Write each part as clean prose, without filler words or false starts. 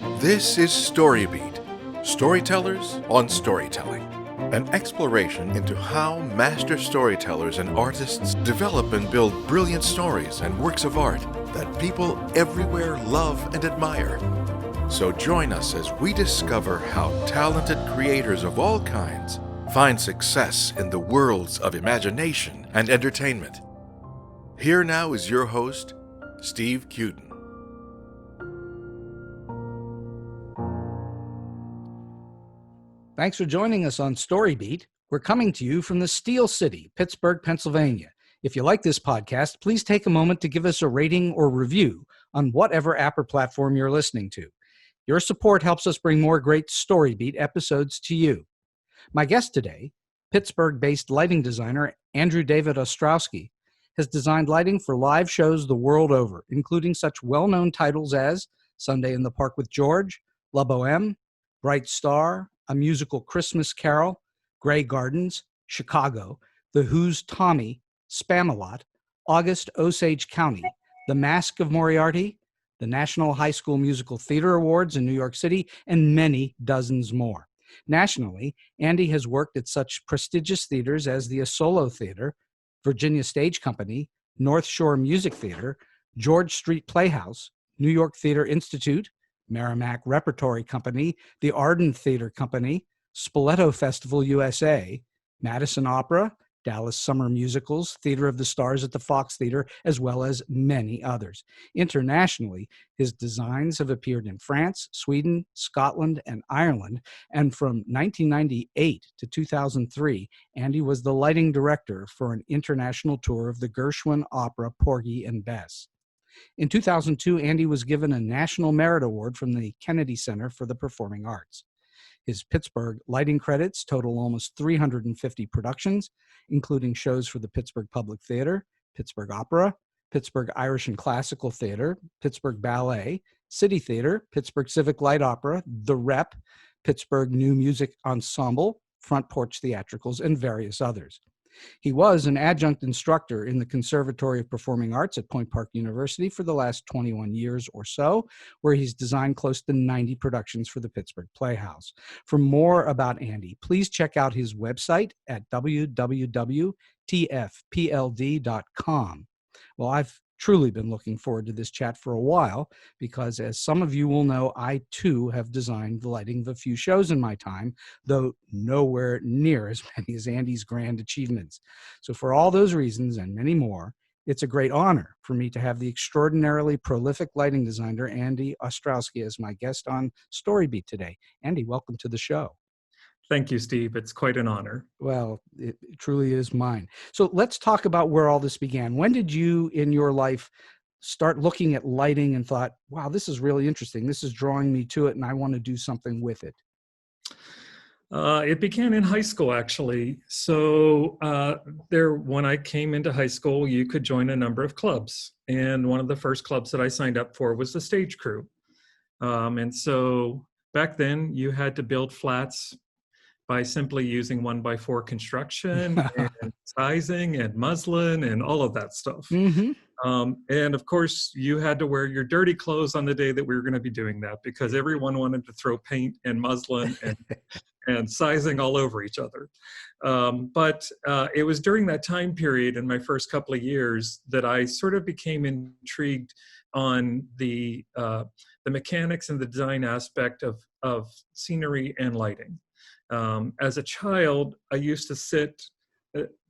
This is StoryBeat, Storytellers on Storytelling, an exploration into how master storytellers and artists develop and build brilliant stories and works of art that people everywhere love and admire. So join us as we discover how talented creators of all kinds find success in the worlds of imagination and entertainment. Here now is your host, Steve Cuden. Thanks for joining us on StoryBeat. We're coming to you from the Steel City, Pittsburgh, Pennsylvania. If you like this podcast, please take a moment to give us a rating or review on whatever app or platform you're listening to. Your support helps us bring more great StoryBeat episodes to you. My guest today, Pittsburgh-based lighting designer David Ostrowski, has designed lighting for live shows the world over, including such well-known titles as Sunday in the Park with George, La Boheme, Bright Star, A Musical Christmas Carol, Grey Gardens, Chicago, The Who's Tommy, Spamalot, August Osage County, The Mask of Moriarty, the National High School Musical Theater Awards in New York City, and many dozens more. Nationally, Andy has worked at such prestigious theaters as the Asolo Theater, Virginia Stage Company, North Shore Music Theater, George Street Playhouse, New York Theater Institute, Merrimack Repertory Company, the Arden Theater Company, Spoleto Festival USA, Madison Opera, Dallas Summer Musicals, Theater of the Stars at the Fox Theater, as well as many others. Internationally, his designs have appeared in France, Sweden, Scotland, and Ireland, and from 1998 to 2003, Andy was the lighting director for an international tour of the Gershwin opera Porgy and Bess. In 2002, Andy was given a National Merit Award from the Kennedy Center for the Performing Arts. His Pittsburgh lighting credits total almost 350 productions, including shows for the Pittsburgh Public Theater, Pittsburgh Opera, Pittsburgh Irish and Classical Theater, Pittsburgh Ballet, City Theater, Pittsburgh Civic Light Opera, The Rep, Pittsburgh New Music Ensemble, Front Porch Theatricals, and various others. He was an adjunct instructor in the Conservatory of Performing Arts at Point Park University for the last 21 years or so, where he's designed close to 90 productions for the Pittsburgh Playhouse. For more about Andy, please check out his website at www.tfpld.com. Well, I've truly been looking forward to this chat for a while because, as some of you will know, I too have designed the lighting of a few shows in my time, though nowhere near as many as Andy's grand achievements. So for all those reasons and many more, it's a great honor for me to have the extraordinarily prolific lighting designer Andy Ostrowski as my guest on StoryBeat today. Andy, welcome to the show. Thank you, Steve. It's quite an honor. Well, it truly is mine. So let's talk about where all this began. When did you, in your life, start looking at lighting and thought, wow, this is really interesting. This is drawing me to it, and I want to do something with it? It began in high school, actually. So when I came into high school, you could join a number of clubs. And one of the first clubs that I signed up for was the stage crew. And so back then, you had to build flats by simply using 1x4 construction and sizing and muslin and all of that stuff. Mm-hmm. And of course, you had to wear your dirty clothes on the day that we were going to be doing that because everyone wanted to throw paint and muslin and sizing all over each other. But it was during that time period in my first couple of years that I sort of became intrigued on the mechanics and the design aspect of scenery and lighting. As a child, I used to sit,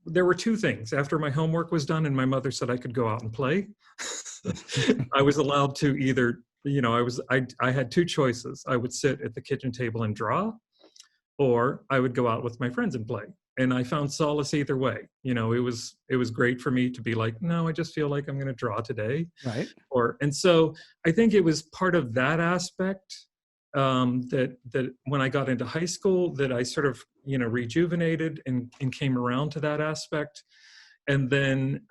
there were two things. After my homework was done and my mother said I could go out and play, I was allowed to either, I had two choices. I would sit at the kitchen table and draw, or I would go out with my friends and play. And I found solace either way. It was great for me to be like, no, I just feel like I'm going to draw today. Right. And so I think it was part of that aspect that when I got into high school, that I sort of, rejuvenated and came around to that aspect. And then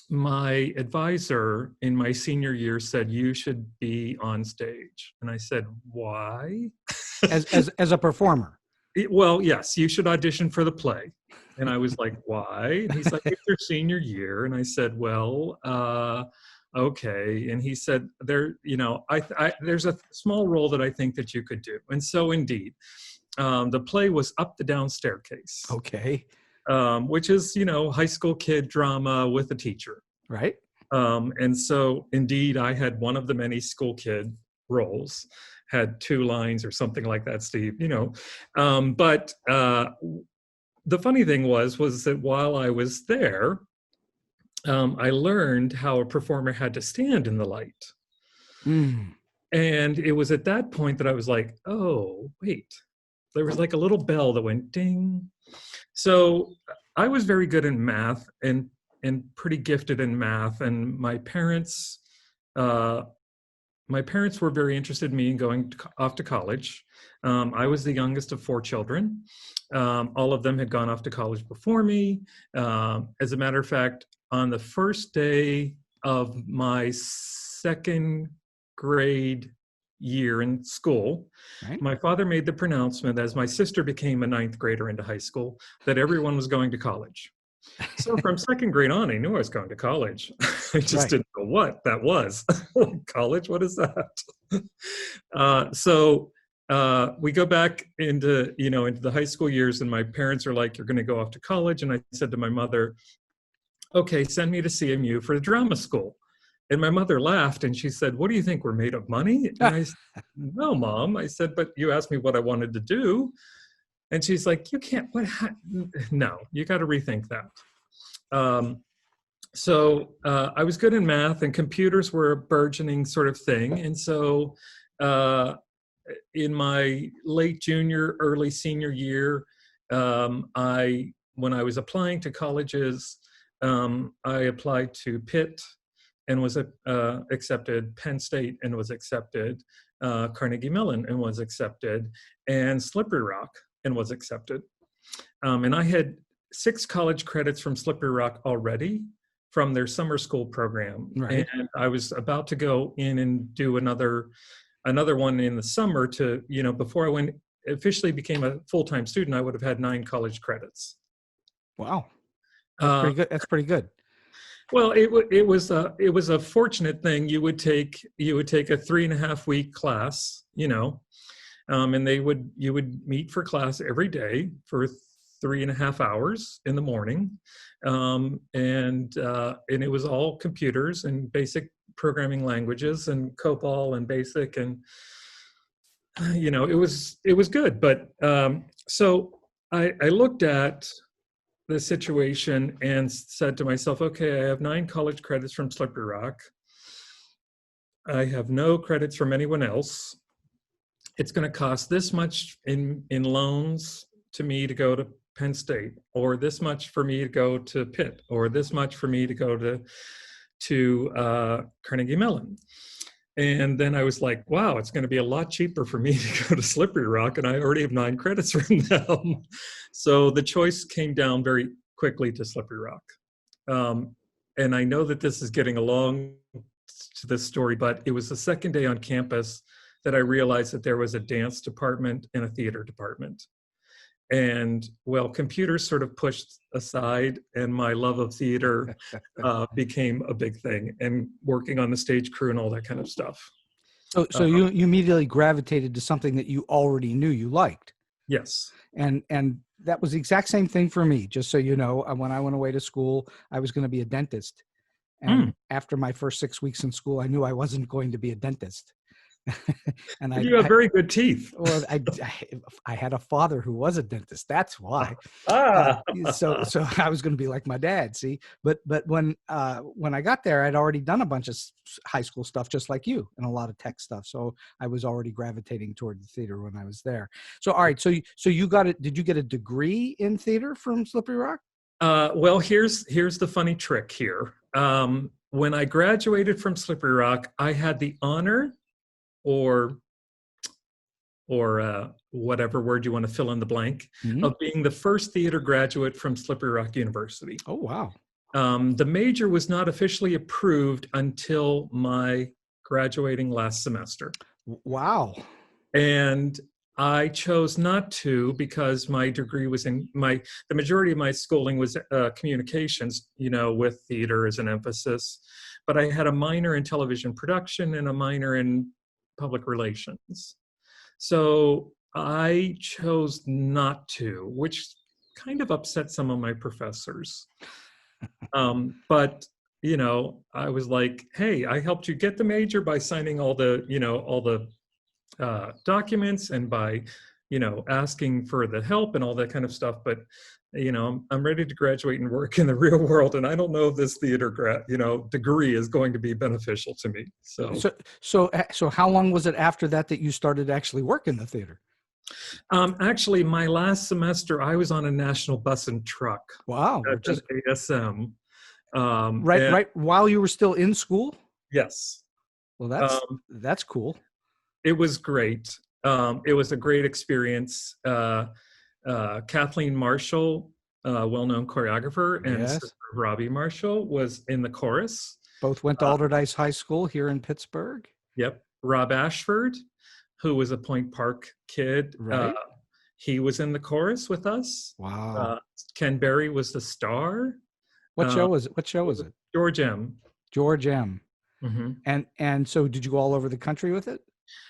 my advisor in my senior year said, you should be on stage. And I said, why? As a performer. Well, yes, you should audition for the play. And I was like, why? And he's like, it's your senior year. And I said, well, okay. And he said, there's a small role that I think that you could do. And so indeed, the play was Up the Down Staircase. Okay. Which is, high school kid drama with a teacher. Right. And so indeed, I had one of the many school kid roles, had 2 lines or something like that, Steve, but the funny thing was that while I was there, I learned how a performer had to stand in the light. And it was at that point that I was like, oh, wait, there was like a little bell that went ding. So I was very good in math and pretty gifted in math. And my parents were very interested in me in going off to college. I was the youngest of 4 children. All of them had gone off to college before me. As a matter of fact, on the first day of my 2nd grade year in school, Right. my father made the pronouncement, as my sister became a 9th grader into high school, that everyone was going to college. So from 2nd grade on, I knew I was going to college. I just didn't know what that was. College, what is that? So we go back into the high school years, and my parents are like, you're going to go off to college. And I said to my mother, okay, send me to CMU for the drama school. And my mother laughed and she said, what do you think, we're made of money? And I said, no, Mom. I said, but you asked me what I wanted to do. And she's like, you can't, no, you got to rethink that. So I was good in math, and computers were a burgeoning sort of thing. And so in my late junior, early senior year, when I was applying to colleges, I applied to Pitt and was accepted, Penn State and was accepted, Carnegie Mellon and was accepted, and Slippery Rock and was accepted. And I had 6 college credits from Slippery Rock already from their summer school program. Right. And I was about to go in and do another one in the summer to, before I officially became a full-time student, I would have had 9 college credits. Wow. That's pretty good. That's pretty good. Well, it was a fortunate thing. You would take a 3.5-week class, and you would meet for class every day for 3.5 hours in the morning, and it was all computers and basic programming languages and COBOL and BASIC, and it was good. But so I looked at the situation and said to myself, okay, I have 9 college credits from Slippery Rock. I have no credits from anyone else. It's going to cost this much in loans to me to go to Penn State, or this much for me to go to Pitt, or this much for me to go to Carnegie Mellon. And then I was like, wow, it's going to be a lot cheaper for me to go to Slippery Rock, and I already have 9 credits from them. So the choice came down very quickly to Slippery Rock. And I know that this is getting along to this story, but it was the second day on campus that I realized that there was a dance department and a theater department. And well, computers sort of pushed aside, and my love of theater became a big thing, and working on the stage crew and all that kind of stuff. So you immediately gravitated to something that you already knew you liked. Yes. And that was the exact same thing for me. Just so you know, when I went away to school, I was going to be a dentist. And after my first 6 weeks in school, I knew I wasn't going to be a dentist. And you have very good teeth. Well, I had a father who was a dentist. That's why. So I was going to be like my dad. See, but when I got there, I'd already done a bunch of high school stuff, just like you, and a lot of tech stuff. So I was already gravitating toward the theater when I was there. So all right. So you got it. Did you get a degree in theater from Slippery Rock? Well, here's the funny trick here. When I graduated from Slippery Rock, I had the honor, or whatever word you want to fill in the blank, of being the first theater graduate from Slippery Rock University. Oh, wow. The major was not officially approved until my graduating last semester. Wow. And I chose not to, because my degree was the majority of my schooling was communications, with theater as an emphasis. but I had a minor in television production and a minor in public relations. So I chose not to, which kind of upset some of my professors. But I was like, hey, I helped you get the major by signing all the documents and by, asking for the help and all that kind of stuff. But, I'm ready to graduate and work in the real world. And I don't know if this theater degree is going to be beneficial to me. So how long was it after that you started actually work in the theater? Actually, my last semester, I was on a national bus and truck. Wow. At ASM. Right while you were still in school? Yes. Well, that's cool. It was great. It was a great experience. Kathleen Marshall, well-known choreographer, and sister Robbie Marshall was in the chorus. Both went to Alderdice High School here in Pittsburgh. Yep. Rob Ashford, who was a Point Park kid, right? He was in the chorus with us. Wow. Ken Berry was the star. What show was it? George M. George M. Mm-hmm. And so did you go all over the country with it?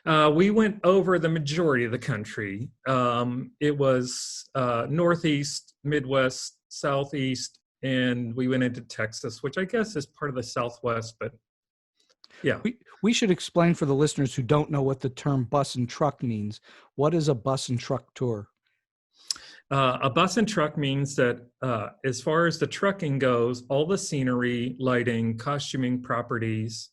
We went over the majority of the country. It was Northeast, Midwest, Southeast, and we went into Texas, which I guess is part of the Southwest, but yeah. We should explain for the listeners who don't know what the term bus and truck means. What is a bus and truck tour? A bus and truck means that as far as the trucking goes, all the scenery, lighting, costuming properties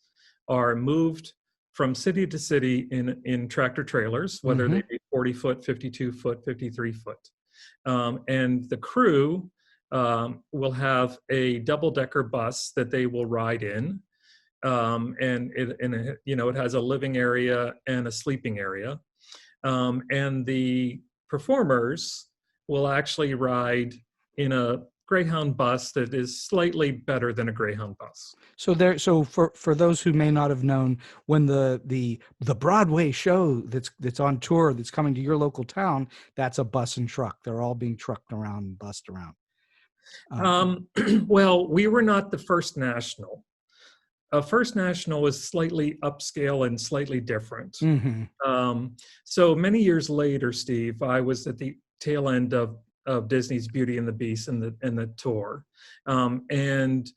are moved from city to city in tractor trailers, whether they be 40-foot, 52-foot, 53-foot. And the crew will have a double-decker bus that they will ride in. And it has a living area and a sleeping area. And the performers will actually ride in a Greyhound bus that is slightly better than a Greyhound bus. So for those who may not have known, when the Broadway show that's on tour that's coming to your local town, that's a bus and truck. They're all being trucked around and bussed around. Well, we were not the first national. First National was slightly upscale and slightly different. So many years later, Steve, I was at the tail end of Disney's Beauty and the Beast and the tour, and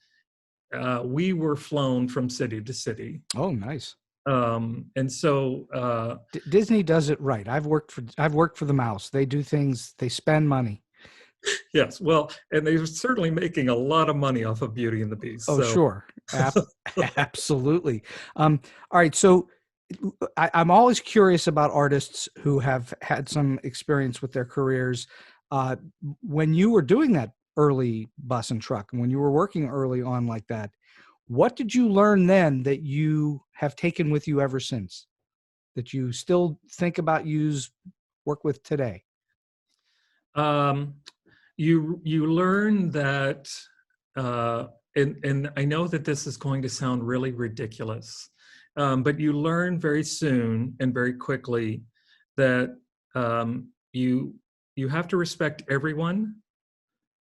we were flown from city to city. Oh, nice. And so Disney does it right. I've worked for the Mouse. They do things. They spend money. Yes, well, and they're certainly making a lot of money off of Beauty and the Beast. Oh, so. Sure. Absolutely. All right. So I'm always curious about artists who have had some experience with their careers. When you were doing that early bus and truck, and when you were working early on like that, what did you learn then that you have taken with you ever since, that you still think about, work with today? You learn that, and I know that this is going to sound really ridiculous, but you learn very soon and very quickly that you have to respect everyone.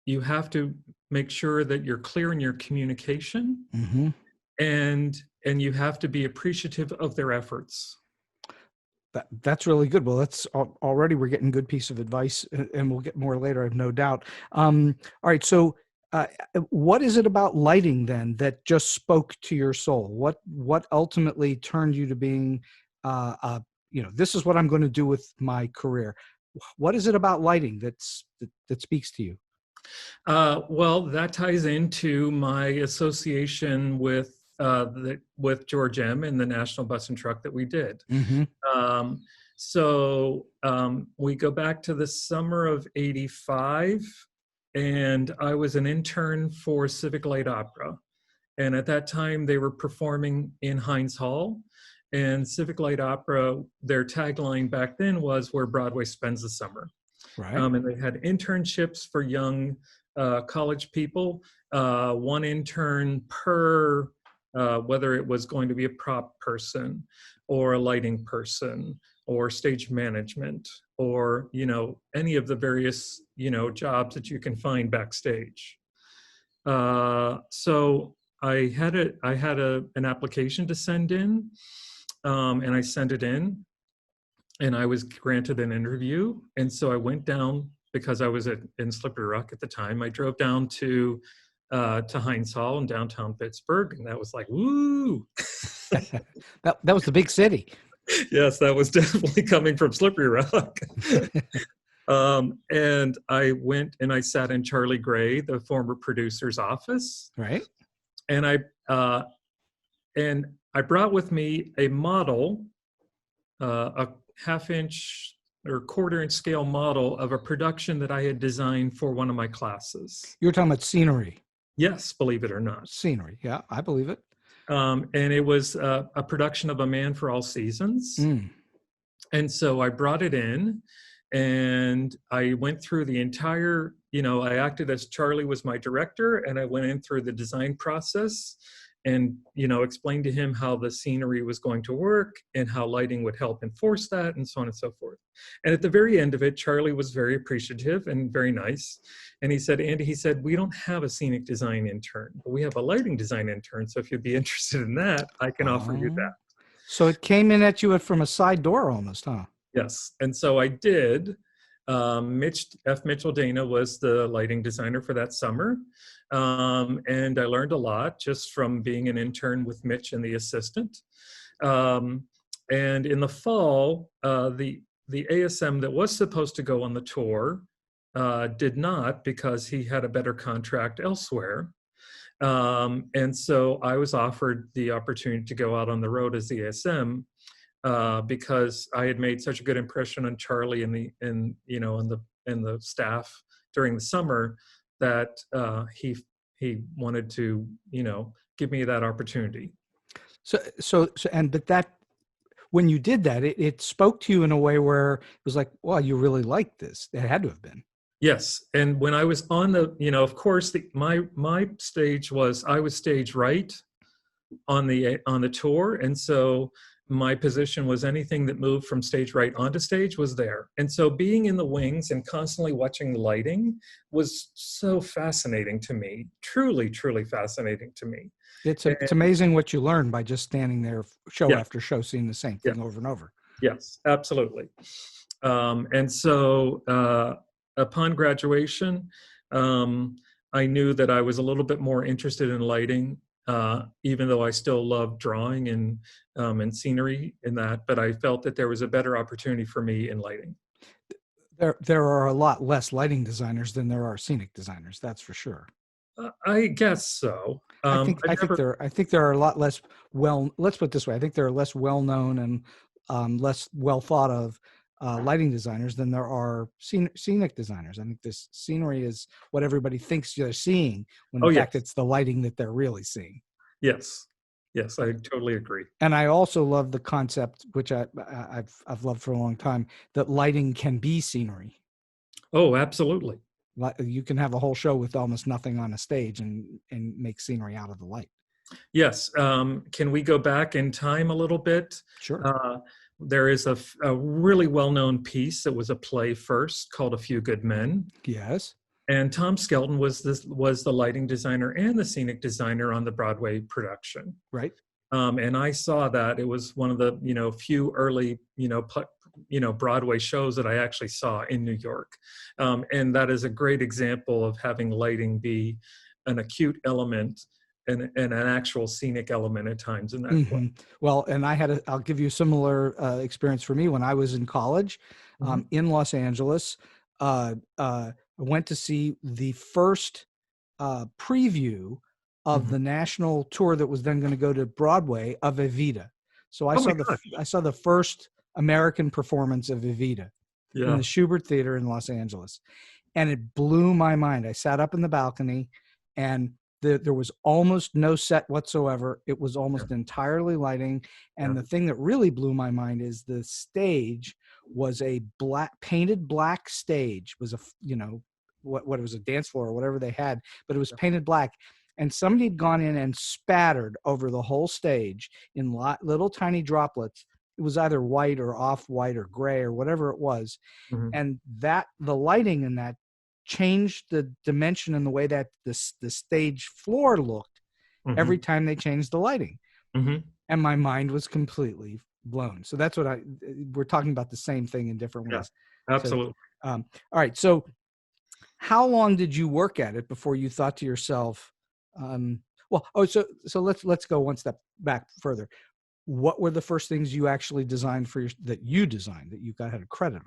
You have to make sure that you're clear in your communication, and you have to be appreciative of their efforts. That's really good. Well, that's already we're getting good piece of advice, and we'll get more later, I have no doubt. All right. So what is it about lighting then that just spoke to your soul? What ultimately turned you to being, this is what I'm going to do with my career? What is it about lighting that speaks to you? Well, that ties into my association with George M. and the National Bus and Truck that we did. So we go back to the summer of '85, and I was an intern for Civic Light Opera. And at that time, they were performing in Heinz Hall. And Civic Light Opera, their tagline back then was "Where Broadway Spends the Summer." Right. And they had internships for young college people, one intern per whether it was going to be a prop person or a lighting person or stage management or, any of the various, jobs that you can find backstage. So I had an application to send in, and I sent it in, and I was granted an interview. And so I went down because I was in Slippery Rock at the time. I drove down to Heinz Hall in downtown Pittsburgh, and that was like, woo! That was the big city. Yes, that was definitely coming from Slippery Rock. And I went and I sat in Charlie Gray, the former producer's office. Right. And I brought with me a model, a half-inch or quarter-inch scale model of a production that I had designed for one of my classes. You're talking about scenery. Yes, believe it or not. Scenery, yeah, I believe it. And it was a production of A Man for All Seasons. Mm. And so I brought it in, and I went through the entire, I acted as Charlie was my director, and I went in through the design process and, explained to him how the scenery was going to work and how lighting would help enforce that, and so on and so forth. And at the very end of it, Charlie was very appreciative and very nice. And he said, Andy, we don't have a scenic design intern, but we have a lighting design intern. So if you'd be interested in that, I can offer you that. So it came in at you from a side door almost, huh? Yes. And so I did. Mitchell Dana was the lighting designer for that summer. And I learned a lot just from being an intern with Mitch and the assistant. And in the fall, the ASM that was supposed to go on the tour did not, because he had a better contract elsewhere. And so I was offered the opportunity to go out on the road as the ASM, because I had made such a good impression on Charlie and the staff during the summer that he wanted to give me that opportunity. But that, when you did that, it spoke to you in a way where it was like, well, you really like this. It had to have been. Yes. And when I was on of course, my stage was, I was stage right on the tour. And so my position was anything that moved from stage right onto stage was there. And so being in the wings and constantly watching the lighting was so fascinating to me, truly, truly fascinating to me. It's amazing what you learn by just standing there show after show, seeing the same thing over and over. Yes, absolutely. And so upon graduation, I knew that I was a little bit more interested in lighting, even though I still loved drawing and scenery in that, but I felt that there was a better opportunity for me in lighting. There are a lot less lighting designers than there are scenic designers. That's for sure. I guess so. I think there are a lot less let's put it this way. I think there are less well-known and less well thought of lighting designers than there are scenic designers. I think this scenery is what everybody thinks they're seeing, when in fact it's the lighting that they're really seeing. Yes, I totally agree. And I also love the concept, which I've loved for a long time, that lighting can be scenery. Oh, absolutely. You can have a whole show with almost nothing on a stage and make scenery out of the light. Yes. Can we go back in time a little bit? Sure. There is a really well-known piece that was a play first called A Few Good Men. Yes. And Tom Skelton was the lighting designer and the scenic designer on the Broadway production. Right. And I saw that. It was one of the few early Broadway shows that I actually saw in New York. And that is a great example of having lighting be an acute element and an actual scenic element at times in that play. Well, and I'll give you a similar experience for me when I was in college in Los Angeles. I went to see the first preview of the national tour that was then going to go to Broadway of Evita. So I saw the first American performance of Evita in the Schubert Theater in Los Angeles, and it blew my mind. I sat up in the balcony, and there was almost no set whatsoever. It was almost entirely lighting. And the thing that really blew my mind is the stage was a painted black stage. It was what it was, a dance floor or whatever they had, but it was painted black. And somebody had gone in and spattered over the whole stage in little tiny droplets. It was either white or off-white or gray or whatever it was. And the lighting in that changed the dimension and the way that the stage floor looked every time they changed the lighting. Mm-hmm. And my mind was completely blown. So that's what we're talking about the same thing in different ways. Absolutely. So, all right. So how long did you work at it before you thought to yourself, so let's go one step back further. What were the first things you actually designed that you had a credit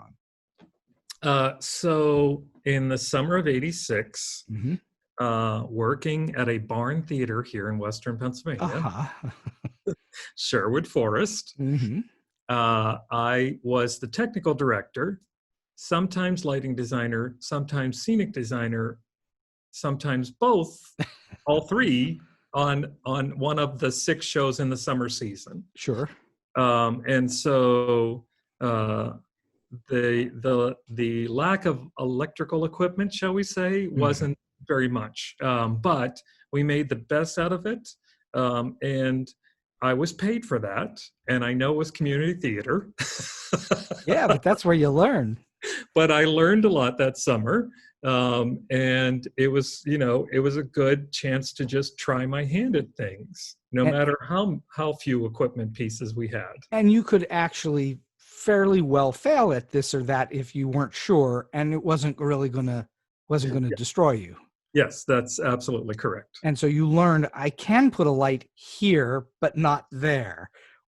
on? So in the summer of '86, Mm-hmm. working at a barn theater here in Western Pennsylvania, Uh-huh. Sherwood Forest, Mm-hmm. I was the technical director, sometimes lighting designer, sometimes scenic designer, sometimes both, all three on one of the 6 shows in the summer season. Sure. And so the lack of electrical equipment, shall we say, wasn't very much, but we made the best out of it, and I was paid for that, and I know it was community theater. Yeah, but that's where you learn. But I learned a lot that summer, and it was a good chance to just try my hand at things, no matter how few equipment pieces we had. And you could actually fairly well fail at this or that if you weren't sure, and it wasn't really gonna destroy you. Yes, that's absolutely correct. And so you learned, I can put a light here, but not there.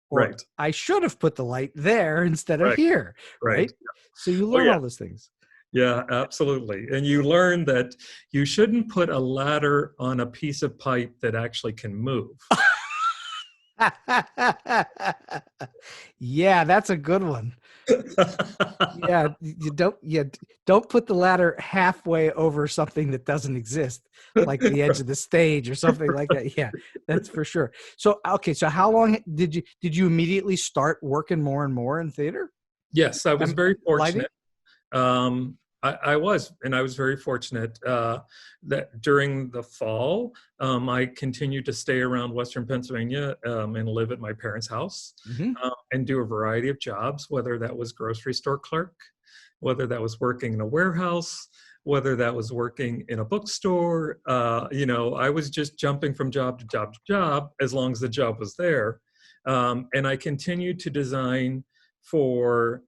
Or right. I should have put the light there instead of here. Right. So you learn all those things. Yeah, absolutely. And you learn that you shouldn't put a ladder on a piece of pipe that actually can move. Yeah, that's a good one. Yeah, don't put the ladder halfway over something that doesn't exist, like the edge of the stage or something like that. Yeah, that's for sure. So so how long did you immediately start working more and more in theater? Yes, I was very fortunate. I was very fortunate that during the fall, I continued to stay around Western Pennsylvania and live at my parents' house, and do a variety of jobs, whether that was grocery store clerk, whether that was working in a warehouse, whether that was working in a bookstore. I was just jumping from job to job to job as long as the job was there. And I continued to design for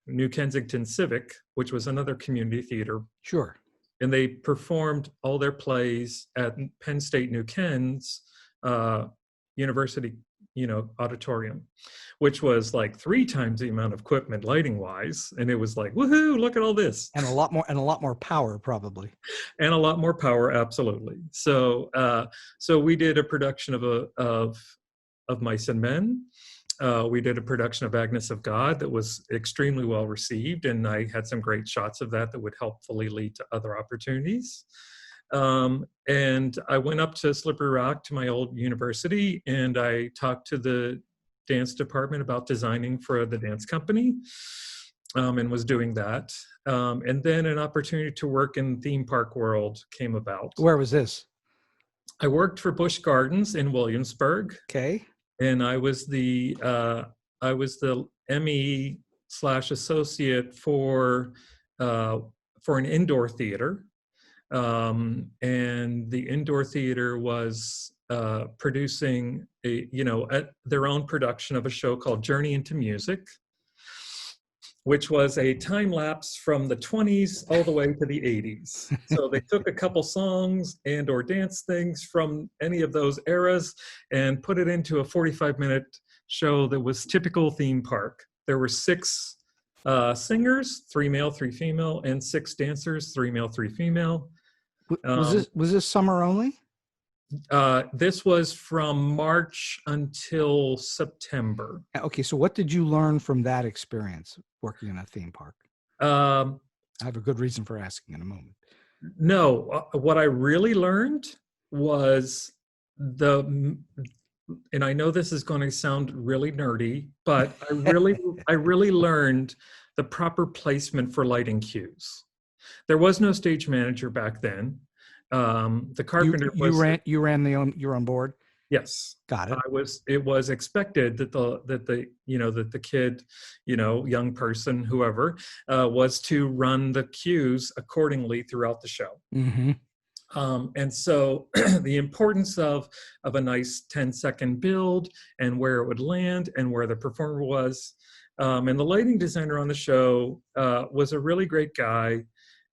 New Kensington Civic, which was another community theater. Sure. And they performed all their plays at Penn State New Ken's University, auditorium, which was like 3 times the amount of equipment lighting wise. And it was like, woohoo, look at all this. And a lot more power probably. And a lot more power, absolutely. So we did a production of Mice and Men. We did a production of Agnes of God that was extremely well received, and I had some great shots of that would helpfully lead to other opportunities. And I went up to Slippery Rock to my old university, and I talked to the dance department about designing for the dance company, and was doing that. And then an opportunity to work in theme park world came about. Where was this? I worked for Busch Gardens in Williamsburg. Okay. And I was the ME/associate for an indoor theater, and the indoor theater was producing their own production of a show called Journey into Music, which was a time lapse from the 20s all the way to the 80s. So they took a couple songs and or dance things from any of those eras and put it into a 45-minute show that was typical theme park. There were 6 singers, 3 male, 3 female, and 6 dancers, 3 male, 3 female. Was this summer only? This was from March until September. Okay, so what did you learn from that experience working in a theme park? I have a good reason for asking in a moment. No, what I really learned was and I know this is going to sound really nerdy, but I really learned the proper placement for lighting cues. There was no stage manager back then. The carpenter you ran your own board. Yes, got it. It was expected that the kid, young person, whoever, was to run the cues accordingly throughout the show. Mm-hmm. And so the importance of a nice 10-second build and where it would land and where the performer was. And the lighting designer on the show was a really great guy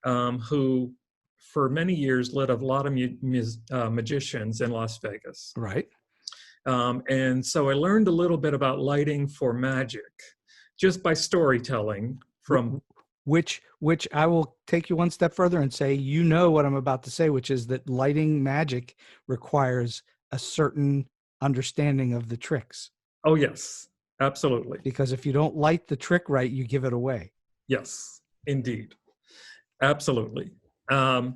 who for many years led a lot of magicians in Las Vegas. Right. And so I learned a little bit about lighting for magic just by storytelling from... Which I will take you one step further and say, you know what I'm about to say, which is that lighting magic requires a certain understanding of the tricks. Oh, yes, absolutely. Because if you don't light the trick right, you give it away. Yes, indeed. Absolutely. And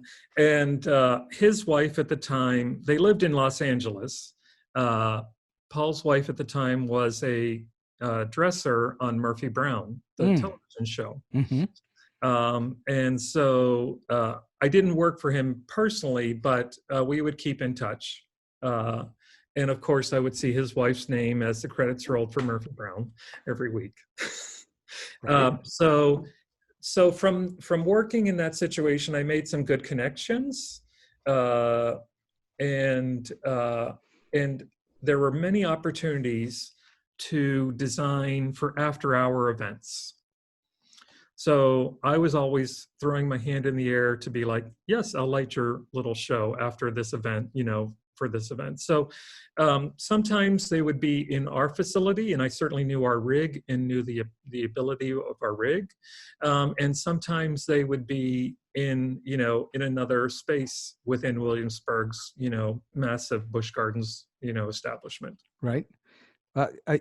his wife at the time, they lived in Los Angeles. Paul's wife at the time was a dresser on Murphy Brown, the television show. Mm-hmm. And so I didn't work for him personally, but we would keep in touch. And of course, I would see his wife's name as the credits rolled for Murphy Brown every week. Right. So from working in that situation, I made some good connections, and there were many opportunities to design for after-hour events. So I was always throwing my hand in the air to be like, yes, I'll light your little show after this event, for this event. So sometimes they would be in our facility, and I certainly knew our rig and knew the ability of our rig. And sometimes they would be in another space within Williamsburg's, massive Busch Gardens, establishment. Right.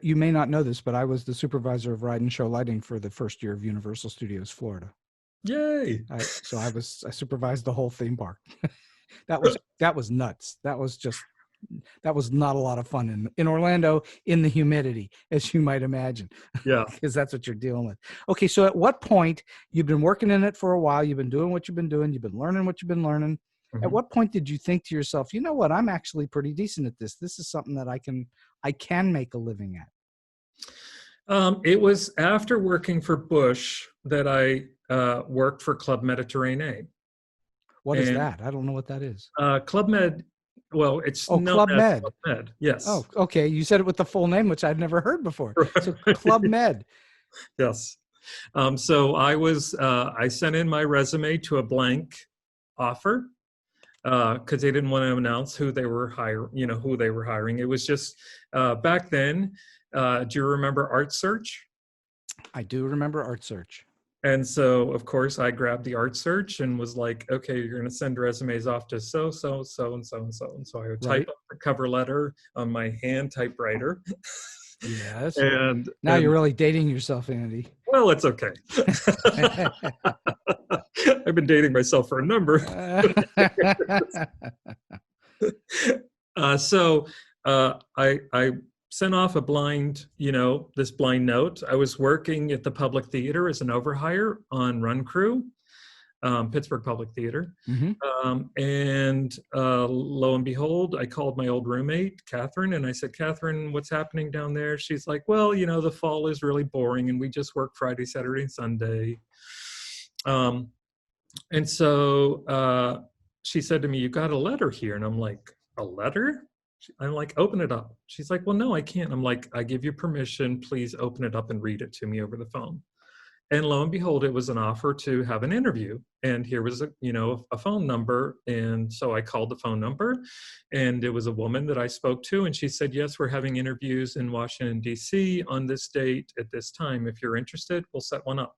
You may not know this, but I was the supervisor of ride and show lighting for the first year of Universal Studios Florida. Yay! I supervised the whole theme park. That was nuts. That was not a lot of fun in Orlando in the humidity, as you might imagine. Yeah, because that's what you're dealing with. Okay, so at what point, you've been working in it for a while, you've been doing what you've been doing, you've been learning what you've been learning. Mm-hmm. At what point did you think to yourself, you know what, I'm actually pretty decent at this. This is something that I can make a living at? It was after working for Busch that I worked for Club Mediterranean. What is that? I don't know what that is. Club Med, well, it's Club Med. Club Med, yes. Oh, okay. You said it with the full name, which I'd never heard before. Right. So Club Med. Yes. So I sent in my resume to a blank offer because they didn't want to announce who they were hiring. It was just back then. Do you remember Art Search? I do remember Art Search. And so, of course, I grabbed the Art Search and was like, okay, you're going to send resumes off to so, and so, and so. And so I would type up the cover letter on my hand typewriter. Yes. And now you're really dating yourself, Andy. Well, it's okay. I've been dating myself for a number. So I sent off a blind, this blind note. I was working at the Public Theater as an overhire on Run Crew, Pittsburgh Public Theater. Mm-hmm. And lo and behold, I called my old roommate, Catherine, and I said, Catherine, what's happening down there? She's like, well, the fall is really boring and we just work Friday, Saturday, and Sunday. And so she said to me, you got a letter here. And I'm like, a letter? I'm like, open it up. She's like, well, no, I can't. I'm like, I give you permission. Please open it up and read it to me over the phone. And lo and behold, it was an offer to have an interview. And here was a phone number. And so I called the phone number, and it was a woman that I spoke to. And she said, yes, we're having interviews in Washington, D.C. on this date at this time. If you're interested, we'll set one up.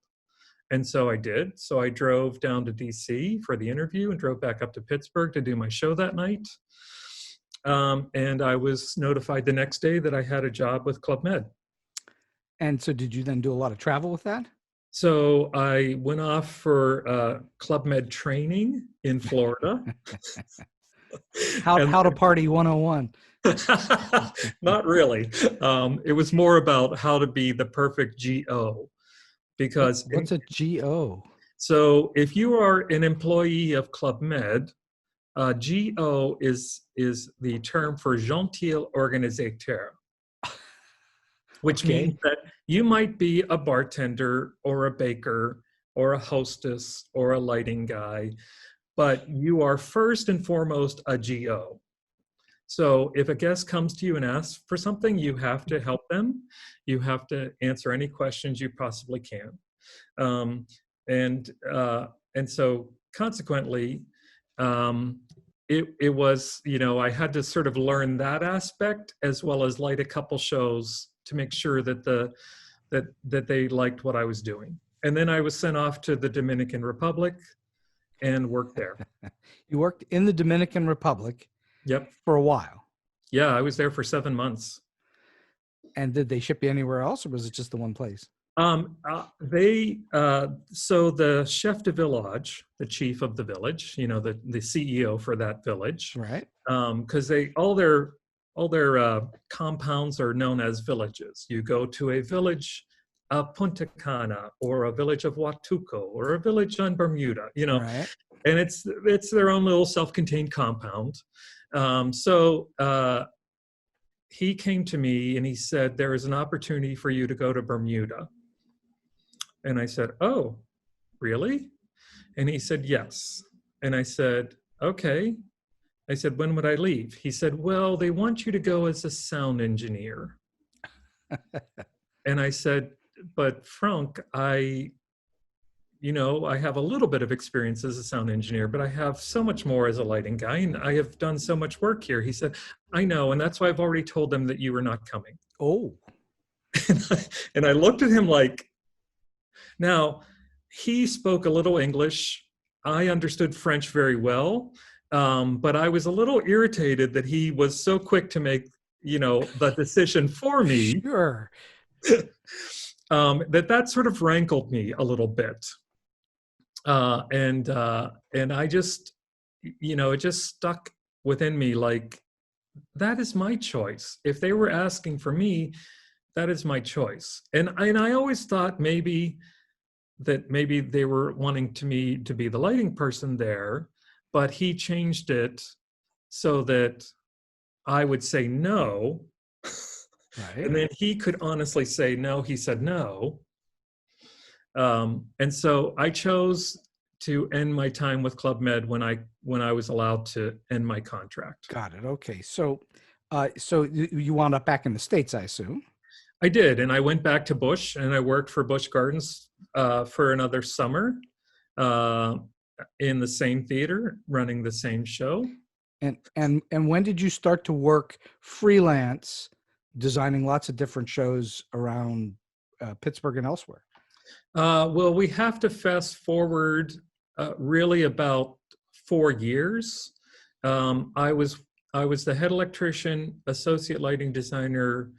And so I did. So I drove down to D.C. for the interview and drove back up to Pittsburgh to do my show that night. And I was notified the next day that I had a job with Club Med. And so did you then do a lot of travel with that? So I went off for Club Med training in Florida. How to party 101. Not really. It was more about how to be the perfect GO. Because what's a GO? So if you are an employee of Club Med, GO is the term for gentil organisateur, which means that you might be a bartender or a baker or a hostess or a lighting guy, but you are first and foremost a GO. So if a guest comes to you and asks for something, you have to help them. You have to answer any questions you possibly can. And so consequently, it was, I had to sort of learn that aspect, as well as light a couple shows to make sure that that they liked what I was doing. And then I was sent off to the Dominican Republic and worked there. You worked in the Dominican Republic. Yep. For a while. Yeah, I was there for 7 months. And did they ship you anywhere else, or was it just the one place? So the chef de village, the chief of the village, the CEO for that village, right? Because all their compounds are known as villages. You go to a village of Punta Cana, or a village of Huatuco, or a village on Bermuda, Right. And it's their own little self-contained compound. So he came to me and he said, there is an opportunity for you to go to Bermuda. And I said, oh, really? And he said, yes. And I said, okay. I said, when would I leave? He said, well, they want you to go as a sound engineer. And I said, but Frank, I have a little bit of experience as a sound engineer, but I have so much more as a lighting guy, and I have done so much work here. He said, I know, and that's why I've already told them that you were not coming. Oh. And I looked at him like, now, he spoke a little English. I understood French very well, but I was a little irritated that he was so quick to make, the decision for me. Sure. That sort of rankled me a little bit. And I just, it just stuck within me like, that is my choice. If they were asking for me, that is my choice. And I always thought maybe they were wanting me to be the lighting person there, but he changed it so that I would say no. Right. And then he could honestly say no. He said no. And so I chose to end my time with Club Med when I was allowed to end my contract. Got it. Okay. So you wound up back in the States, I assume. I did. And I went back to Busch, and I worked for Busch Gardens for another summer in the same theater, running the same show. And when did you start to work freelance, designing lots of different shows around Pittsburgh and elsewhere? Well, we have to fast forward really about 4 years. I was the head electrician, associate lighting designer,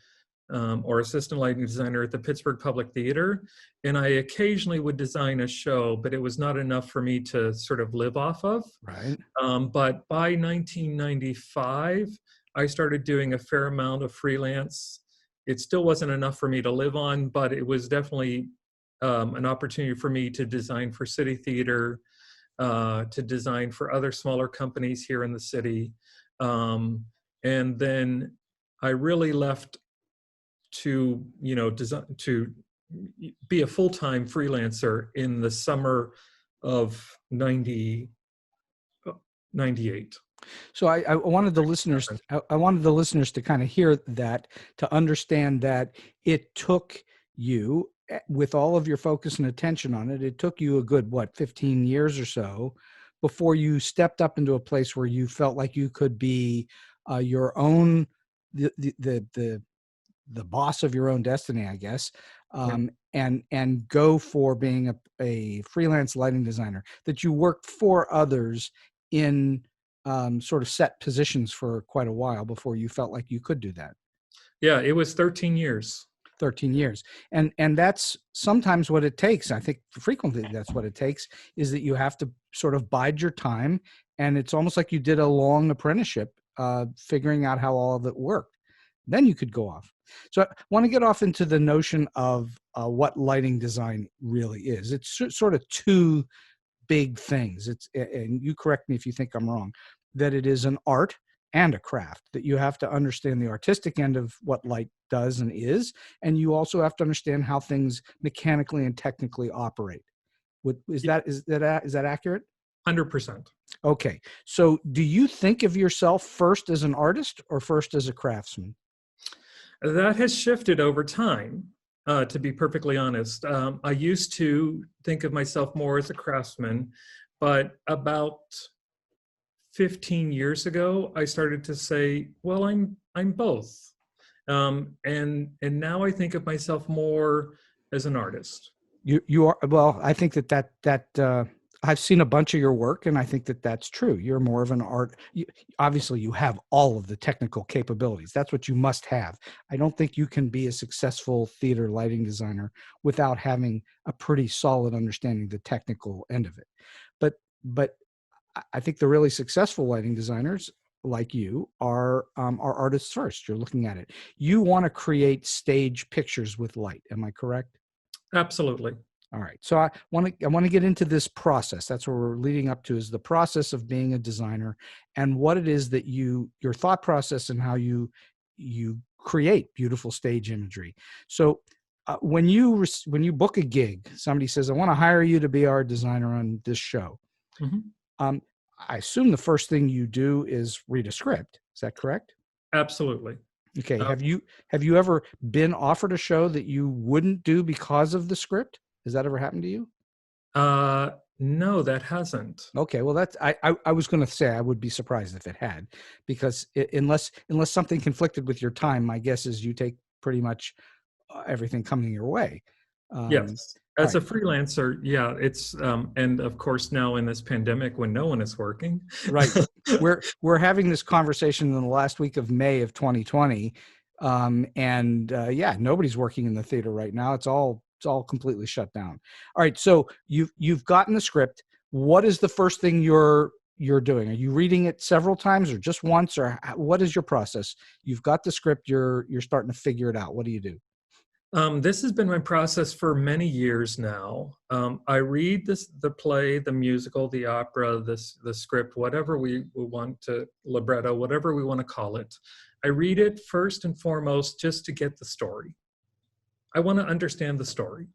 or assistant lighting designer at the Pittsburgh Public Theater, and I occasionally would design a show, but it was not enough for me to sort of live off of. Right. But by 1995, I started doing a fair amount of freelance. It still wasn't enough for me to live on, but it was definitely an opportunity for me to design for City Theater, to design for other smaller companies here in the city. And then I really left to, design, to be a full-time freelancer in the summer of 98. So I wanted the listeners, to kind of hear that, to understand that it took you, with all of your focus and attention on it, it took you a good, 15 years or so before you stepped up into a place where you felt like you could be your own, the boss of your own destiny, I guess, and go for being a freelance lighting designer, that you worked for others in sort of set positions for quite a while before you felt like you could do that. Yeah, it was 13 years. 13 years. And that's sometimes what it takes. I think frequently that's what it takes, is that you have to sort of bide your time. And it's almost like you did a long apprenticeship, figuring out how all of it worked. Then you could go off. So I want to get off into the notion of what lighting design really is. It's sort of two big things. And you correct me if you think I'm wrong, that it is an art and a craft, that you have to understand the artistic end of what light does and is, and you also have to understand how things mechanically and technically operate. Is that accurate? 100%. Okay. So do you think of yourself first as an artist or first as a craftsman? That has shifted over time, to be perfectly honest. I used to think of myself more as a craftsman, but about 15 years ago, I started to say, well, I'm both. And now I think of myself more as an artist. You are, well, I think that I've seen a bunch of your work, and I think that that's true. You're more of an obviously you have all of the technical capabilities. That's what you must have. I don't think you can be a successful theater lighting designer without having a pretty solid understanding of the technical end of it. But I think the really successful lighting designers like you are artists first. You're looking at it. You want to create stage pictures with light. Am I correct? Absolutely. All right. So I want to get into this process. That's what we're leading up to, is the process of being a designer and what it is that your thought process and how you create beautiful stage imagery. So when you book a gig, somebody says, "I want to hire you to be our designer on this show." Mm-hmm. I assume the first thing you do is read a script. Is that correct? Absolutely. Okay. Have you ever been offered a show that you wouldn't do because of the script? Has that ever happened to you? No, that hasn't. Okay. Well, I was going to say I would be surprised if it had, because unless something conflicted with your time, my guess is you take pretty much everything coming your way. Yes. As a right. freelancer, yeah, it's and of course now in this pandemic when no one is working. Right. We're having this conversation in the last week of May of 2020. Yeah, nobody's working in the theater right now. It's all completely shut down. All right. So you've gotten the script. What is the first thing you're doing? Are you reading it several times or just once, or what is your process? You've got the script. You're starting to figure it out. What do you do? This has been my process for many years now. I read the play, the musical, the opera, the script, whatever we want to, libretto, whatever we want to call it. I read it first and foremost just to get the story. I want to understand the story.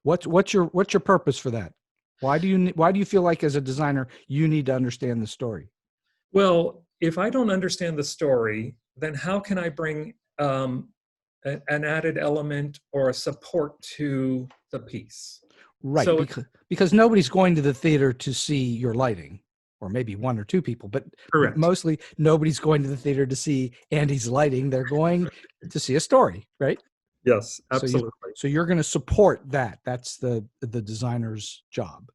What's your purpose for that? Why do you feel like as a designer you need to understand the story? Well, if I don't understand the story, then how can I bring an added element or a support to the piece? Right, So, because nobody's going to the theater to see your lighting, or maybe one or two people, but correct. Mostly nobody's going to the theater to see Andy's lighting. They're going to see a story, right? Yes, absolutely. So you're going to support that. That's the designer's job.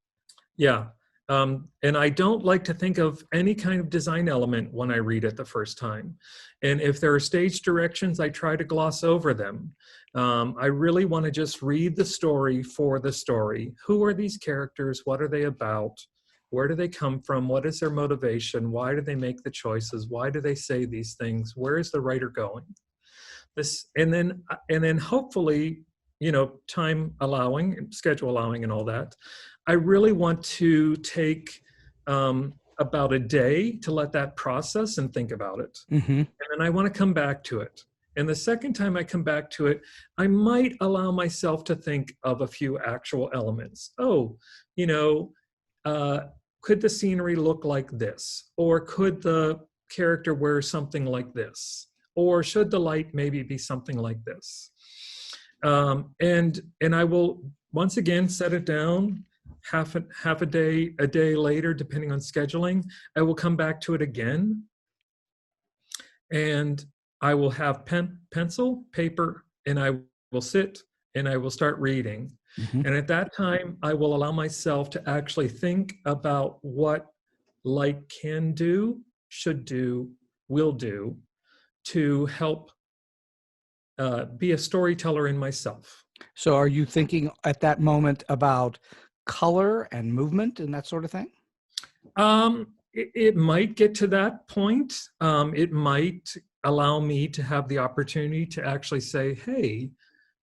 Yeah. And I don't like to think of any kind of design element when I read it the first time. And if there are stage directions, I try to gloss over them. I really want to just read the story for the story. Who are these characters? What are they about? Where do they come from? What is their motivation? Why do they make the choices? Why do they say these things? Where is the writer going? And then hopefully, time allowing, schedule allowing, and all that, I really want to take about a day to let that process and think about it. Mm-hmm. And then I want to come back to it. And the second time I come back to it, I might allow myself to think of a few actual elements. Could the scenery look like this? Or could the character wear something like this? Or should the light maybe be something like this? And I will once again set it down. Half a day later, depending on scheduling, I will come back to it again, and I will have pencil, paper, and I will sit and I will start reading. Mm-hmm. And at that time, I will allow myself to actually think about what light can do, should do, will do to help be a storyteller in myself. So are you thinking at that moment about color and movement and that sort of thing? It might get to that point. It might allow me to have the opportunity to actually say, hey,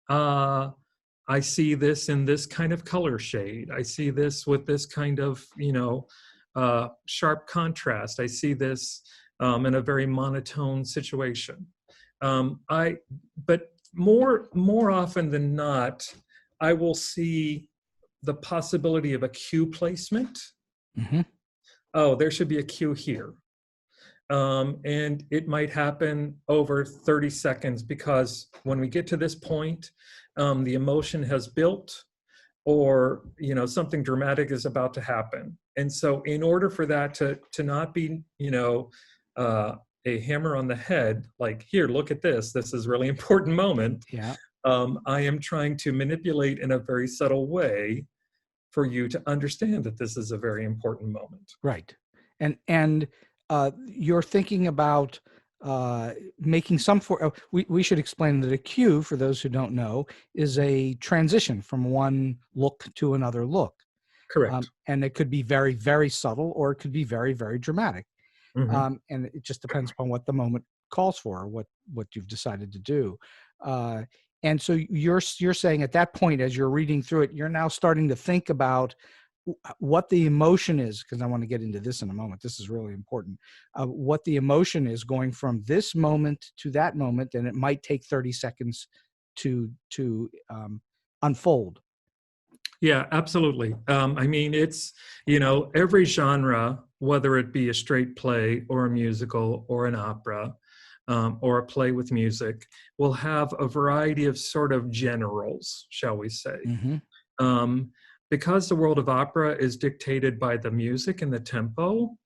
I see this in this kind of color shade. I see this with this kind of, sharp contrast. I see this in a very monotone situation. But more often than not, I will see the possibility of a cue placement. Mm-hmm. Oh, there should be a cue here. And it might happen over 30 seconds because when we get to this point, the emotion has built, or something dramatic is about to happen. And so in order for that to not be a hammer on the head, like, here, look at this is a really important moment. Yeah. I am trying to manipulate in a very subtle way for you to understand that this is a very important moment. Right. And you're thinking about making some we should explain that a cue, for those who don't know, is a transition from one look to another look. Correct. And it could be very, very subtle, or it could be very, very dramatic. Mm-hmm. And it just depends upon what the moment calls for, or what you've decided to do. And so you're saying at that point, as you're reading through it, you're now starting to think about what the emotion is, because I want to get into this in a moment. This is really important. What the emotion is going from this moment to that moment, and it might take 30 seconds to unfold. Yeah, absolutely. I mean, it's, every genre, whether it be a straight play or a musical or an opera, or a play with music, will have a variety of sort of generals, shall we say. Mm-hmm. Because the world of opera is dictated by the music and the tempo,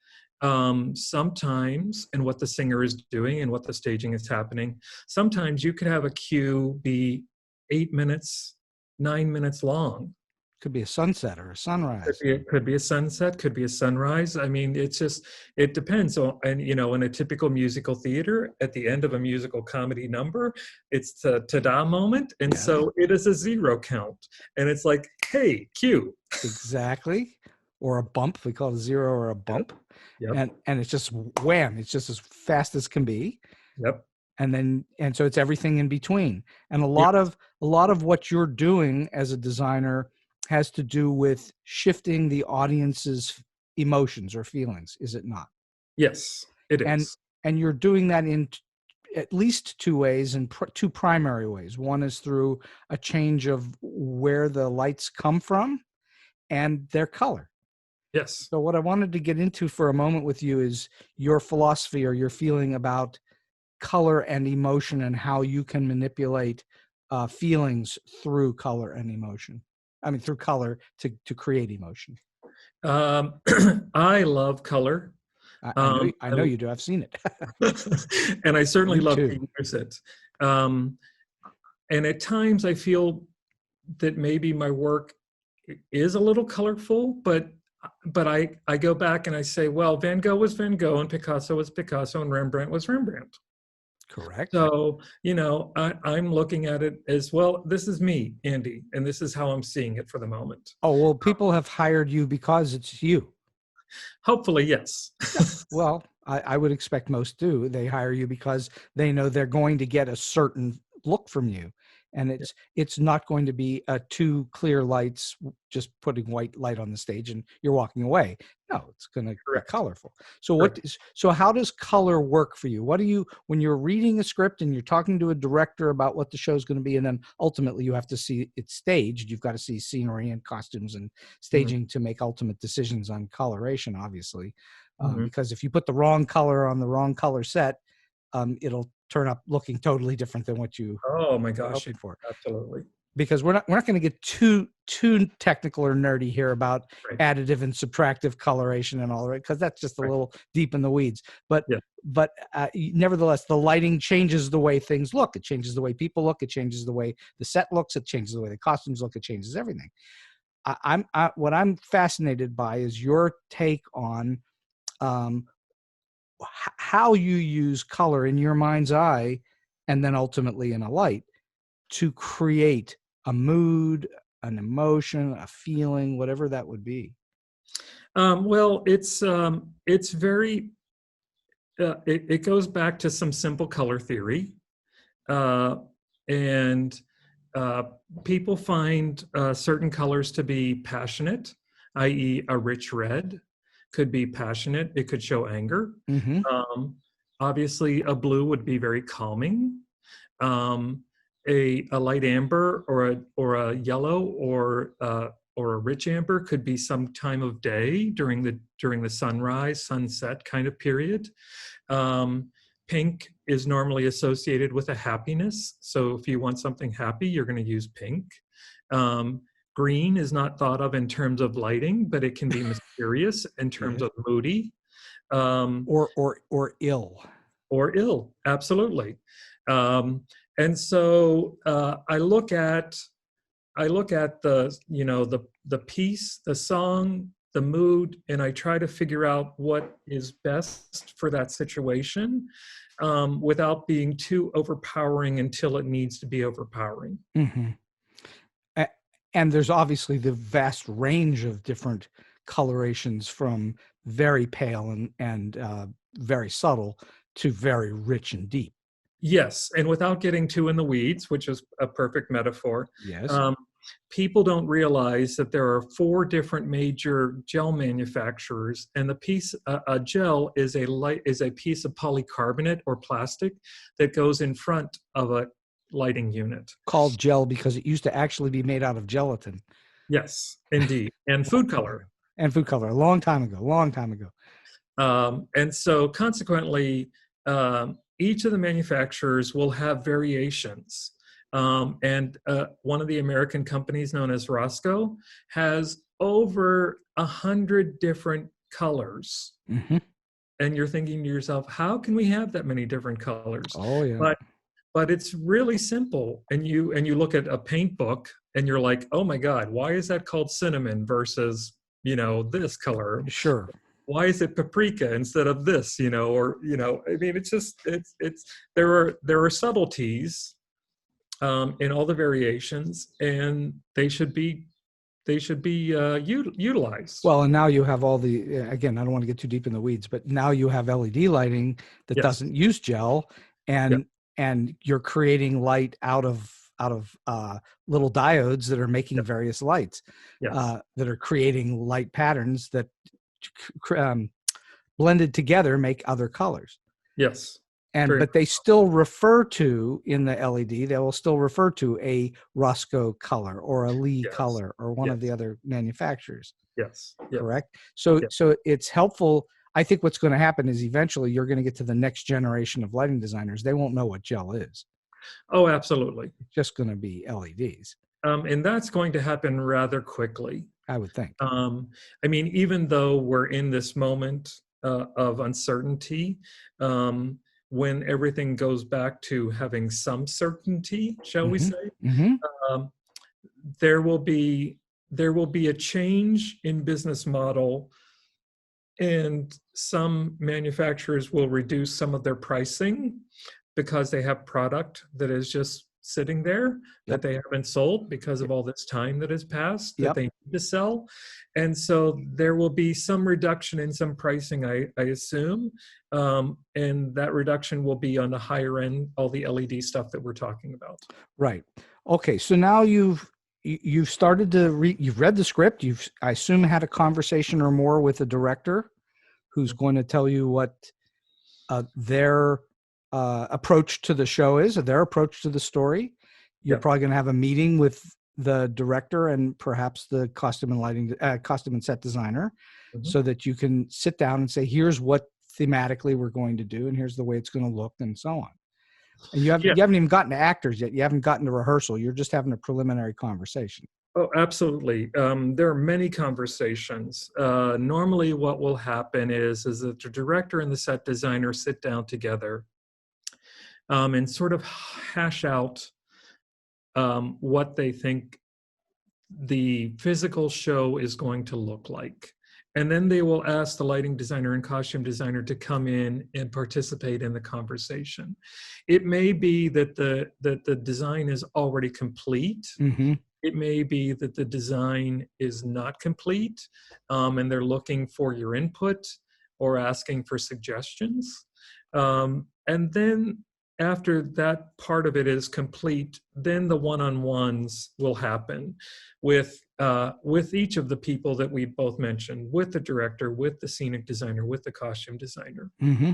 sometimes, and what the singer is doing and what the staging is happening, sometimes you could have a cue be 8 minutes, 9 minutes long. Could be a sunset or a sunrise. Could be a sunset, could be a sunrise. I mean, it depends. And, in a typical musical theater, at the end of a musical comedy number, it's the ta-da moment. And so it is a 0 count. And it's like, hey, cue. Exactly. Or a bump. We call it a 0 or a bump. Yep. And it's just wham. It's just as fast as can be. Yep. And so it's everything in between. And a lot of what you're doing as a designer has to do with shifting the audience's emotions or feelings, is it not? Yes, it is. And you're doing that in at least two ways, and two primary ways. One is through a change of where the lights come from and their color. Yes. So what I wanted to get into for a moment with you is your philosophy or your feeling about color and emotion, and how you can manipulate feelings through color and emotion. I mean, through color to create emotion. I love color. I know you do. I've seen it. And I certainly love too. to use it. And at times I feel that maybe my work is a little colorful, but I go back and I say, well, Van Gogh was Van Gogh, and Picasso was Picasso, and Rembrandt was Rembrandt. Correct. So, I'm looking at it as, well, this is me, Andy, and this is how I'm seeing it for the moment. Oh, well, people have hired you because it's you. Hopefully, yes. Well, I would expect most do. They hire you because they know they're going to get a certain look from you. And it's not going to be two clear lights, just putting white light on the stage and you're walking away. No, it's going to be colorful. So so how does color work for you? When you're reading a script and you're talking to a director about what the show's going to be, and then ultimately you have to see it staged, you've got to see scenery and costumes and staging to make ultimate decisions on coloration, obviously. Because if you put the wrong color on the wrong color set, it'll turn up looking totally different than what you hoping for. Absolutely. Because we're not going to get too technical or nerdy here about additive and subtractive coloration and all that, because that's just a little deep in the weeds. But nevertheless, the lighting changes the way things look. It changes the way people look. It changes the way the set looks. It changes the way the costumes look. It changes everything. What I'm fascinated by is your take on how you use color in your mind's eye, and then ultimately in a light, to create a mood, an emotion, a feeling, whatever that would be. Well, it's very, it goes back to some simple color theory. And people find certain colors to be passionate, i.e. a rich red could be passionate. It could show anger. Obviously, a blue would be very calming. A light amber or a yellow or or a rich amber could be some time of day during the sunrise, sunset kind of period. Pink is normally associated with a happiness. So if you want something happy, you're going to use pink. Green is not thought of in terms of lighting, but it can be mysterious in terms of moody. Or ill. Or ill, absolutely. And so I look at the piece, the song, the mood, and I try to figure out what is best for that situation without being too overpowering until it needs to be overpowering. Mm-hmm. And there's obviously the vast range of different colorations, from very pale and very subtle to very rich and deep. Yes, and without getting too in the weeds, which is a perfect metaphor. Yes. People don't realize that there are 4 different major gel manufacturers, and a gel is a piece of polycarbonate or plastic that goes in front of a lighting unit. Called gel because it used to actually be made out of gelatin. Yes, indeed, and food color. And food color, a long time ago. And so consequently, each of the manufacturers will have variations. And one of the American companies known as Roscoe has over 100 different colors. Mm-hmm. And you're thinking to yourself, how can we have that many different colors? Oh, yeah. But it's really simple. And you look at a paint book and you're like, oh my God, why is that called cinnamon versus, this color? Sure. Why is it paprika instead of this, I mean, there are subtleties in all the variations, and they should be utilized. Well, and now you have all the, again, I don't want to get too deep in the weeds, but now you have LED lighting that doesn't use gel, and you're creating light out of little diodes that are making various lights, that are creating light patterns that blended together make other colors. Yes. But they still refer to, in the LED, they will still refer to a Roscoe color or a Lee color or one of the other manufacturers. Yes. Correct? So it's helpful. I think what's going to happen is eventually you're going to get to the next generation of lighting designers. They won't know what gel is. Oh, absolutely. It's just going to be LEDs. And that's going to happen rather quickly, I would think. I mean, even though we're in this moment of uncertainty, when everything goes back to having some certainty, shall we say, there will be a change in business model, and some manufacturers will reduce some of their pricing because they have product that is just sitting there that they haven't sold because of all this time that has passed that they need to sell. And so there will be some reduction in some pricing, I assume. And that reduction will be on the higher end, all the LED stuff that we're talking about. Right. Okay. So now you've started to you've read the script. I assume, had a conversation or more with the director who's going to tell you what their approach to the show is, or their approach to the story. You're probably going to have a meeting with the director and perhaps the costume and set designer, so that you can sit down and say, here's what thematically we're going to do, and here's the way it's going to look, and so on. And you haven't even gotten to actors yet. You haven't gotten to rehearsal. You're just having a preliminary conversation. Oh, absolutely. There are many conversations. Normally what will happen is that the director and the set designer sit down together and sort of hash out what they think the physical show is going to look like. And then they will ask the lighting designer and costume designer to come in and participate in the conversation. It may be that the design is already complete. Mm-hmm. It may be that the design is not complete, and they're looking for your input or asking for suggestions. And then after that part of it is complete, then the one-on-ones will happen with each of the people that we both mentioned, with the director, with the scenic designer, with the costume designer. Mm-hmm.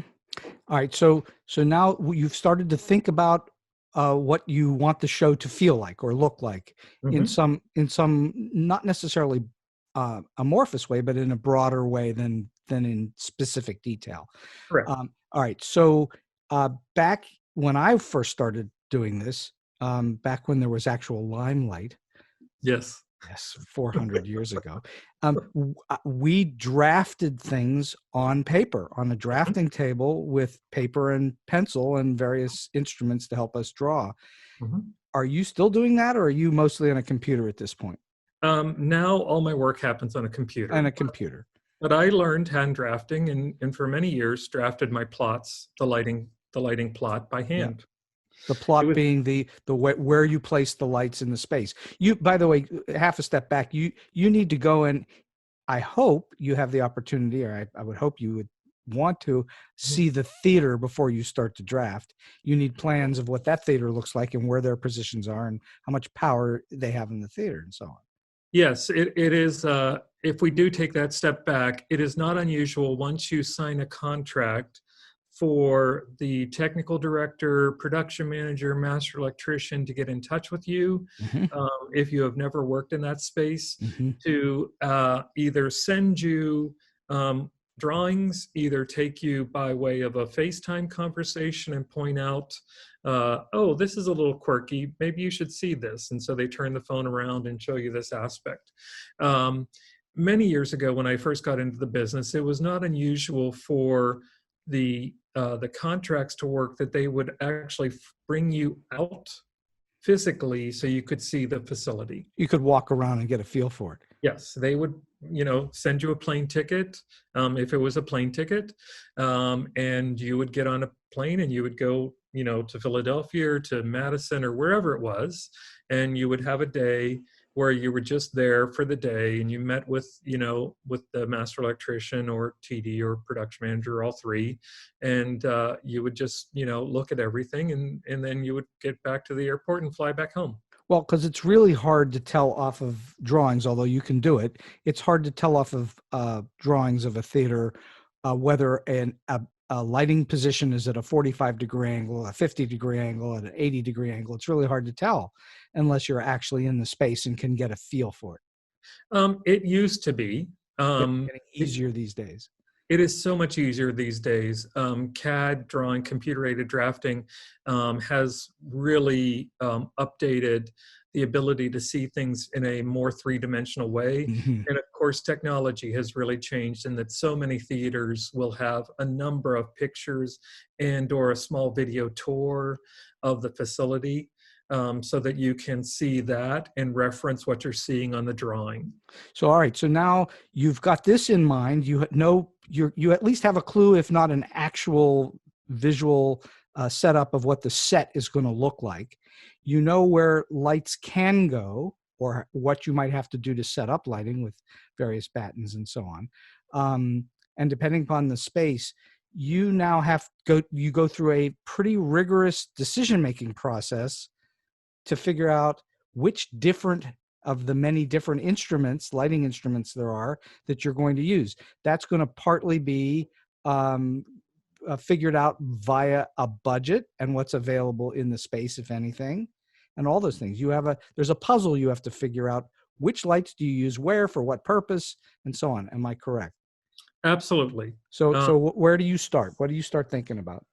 All right. So now you've started to think about what you want the show to feel like or look like in some not necessarily amorphous way, but in a broader way than in specific detail. Correct. All right. So back when I first started doing this, back when there was actual limelight. Yes. Yes, 400 years ago. We drafted things on paper, on a drafting table with paper and pencil and various instruments to help us draw. Are you still doing that, or are you mostly on a computer at this point? Now all my work happens on a computer. On a computer. But I learned hand drafting, and for many years drafted my plots, the lighting plot by hand. Yeah. The plot being the where you place the lights in the space. You, by the way, half a step back, you need to go, and I hope you have the opportunity, or I would hope you would want to see the theater before you start to draft. You need plans of what that theater looks like and where their positions are and how much power they have in the theater and so on. Yes, it is. If we do take that step back, it is not unusual once you sign a contract for the technical director, production manager, master electrician to get in touch with you, if you have never worked in that space, to either send you drawings, either take you by way of a FaceTime conversation and point out, oh, this is a little quirky, maybe you should see this. And so they turn the phone around and show you this aspect. Many years ago, when I first got into the business, it was not unusual for the contracts to work that they would actually bring you out physically so you could see the facility. You could walk around and get a feel for it. Yes, they would, send you a plane ticket, if it was a plane ticket, and you would get on a plane and you would go, to Philadelphia or to Madison or wherever it was, and you would have a day where you were just there for the day and you met with the master electrician or TD or production manager, all three, and you would just, look at everything and then you would get back to the airport and fly back home. Well, because it's really hard to tell off of drawings, although you can do it. It's hard to tell off of drawings of a theater whether a lighting position is at a 45-degree angle, a 50-degree angle, at an 80-degree angle. It's really hard to tell unless you're actually in the space and can get a feel for it. It used to be. It's getting easier these days. It is so much easier these days. CAD drawing, computer-aided drafting has really updated the ability to see things in a more three-dimensional way. And of course, technology has really changed in that so many theaters will have a number of pictures and or a small video tour of the facility so that you can see that and reference what you're seeing on the drawing. So, all right. So now you've got this in mind. You at least have a clue, if not an actual visual setup of what the set is going to look like. You know where lights can go or what you might have to do to set up lighting with various battens and so on. And depending upon the space, you now you go through a pretty rigorous decision-making process to figure out which different of the many different instruments, lighting instruments there are that you're going to use. That's going to partly be figured out via a budget and what's available in the space, if anything, and all those things. There's a puzzle you have to figure out. Which lights do you use where, for what purpose, and so on. Am I correct? Absolutely. So where do you start? What do you start thinking about?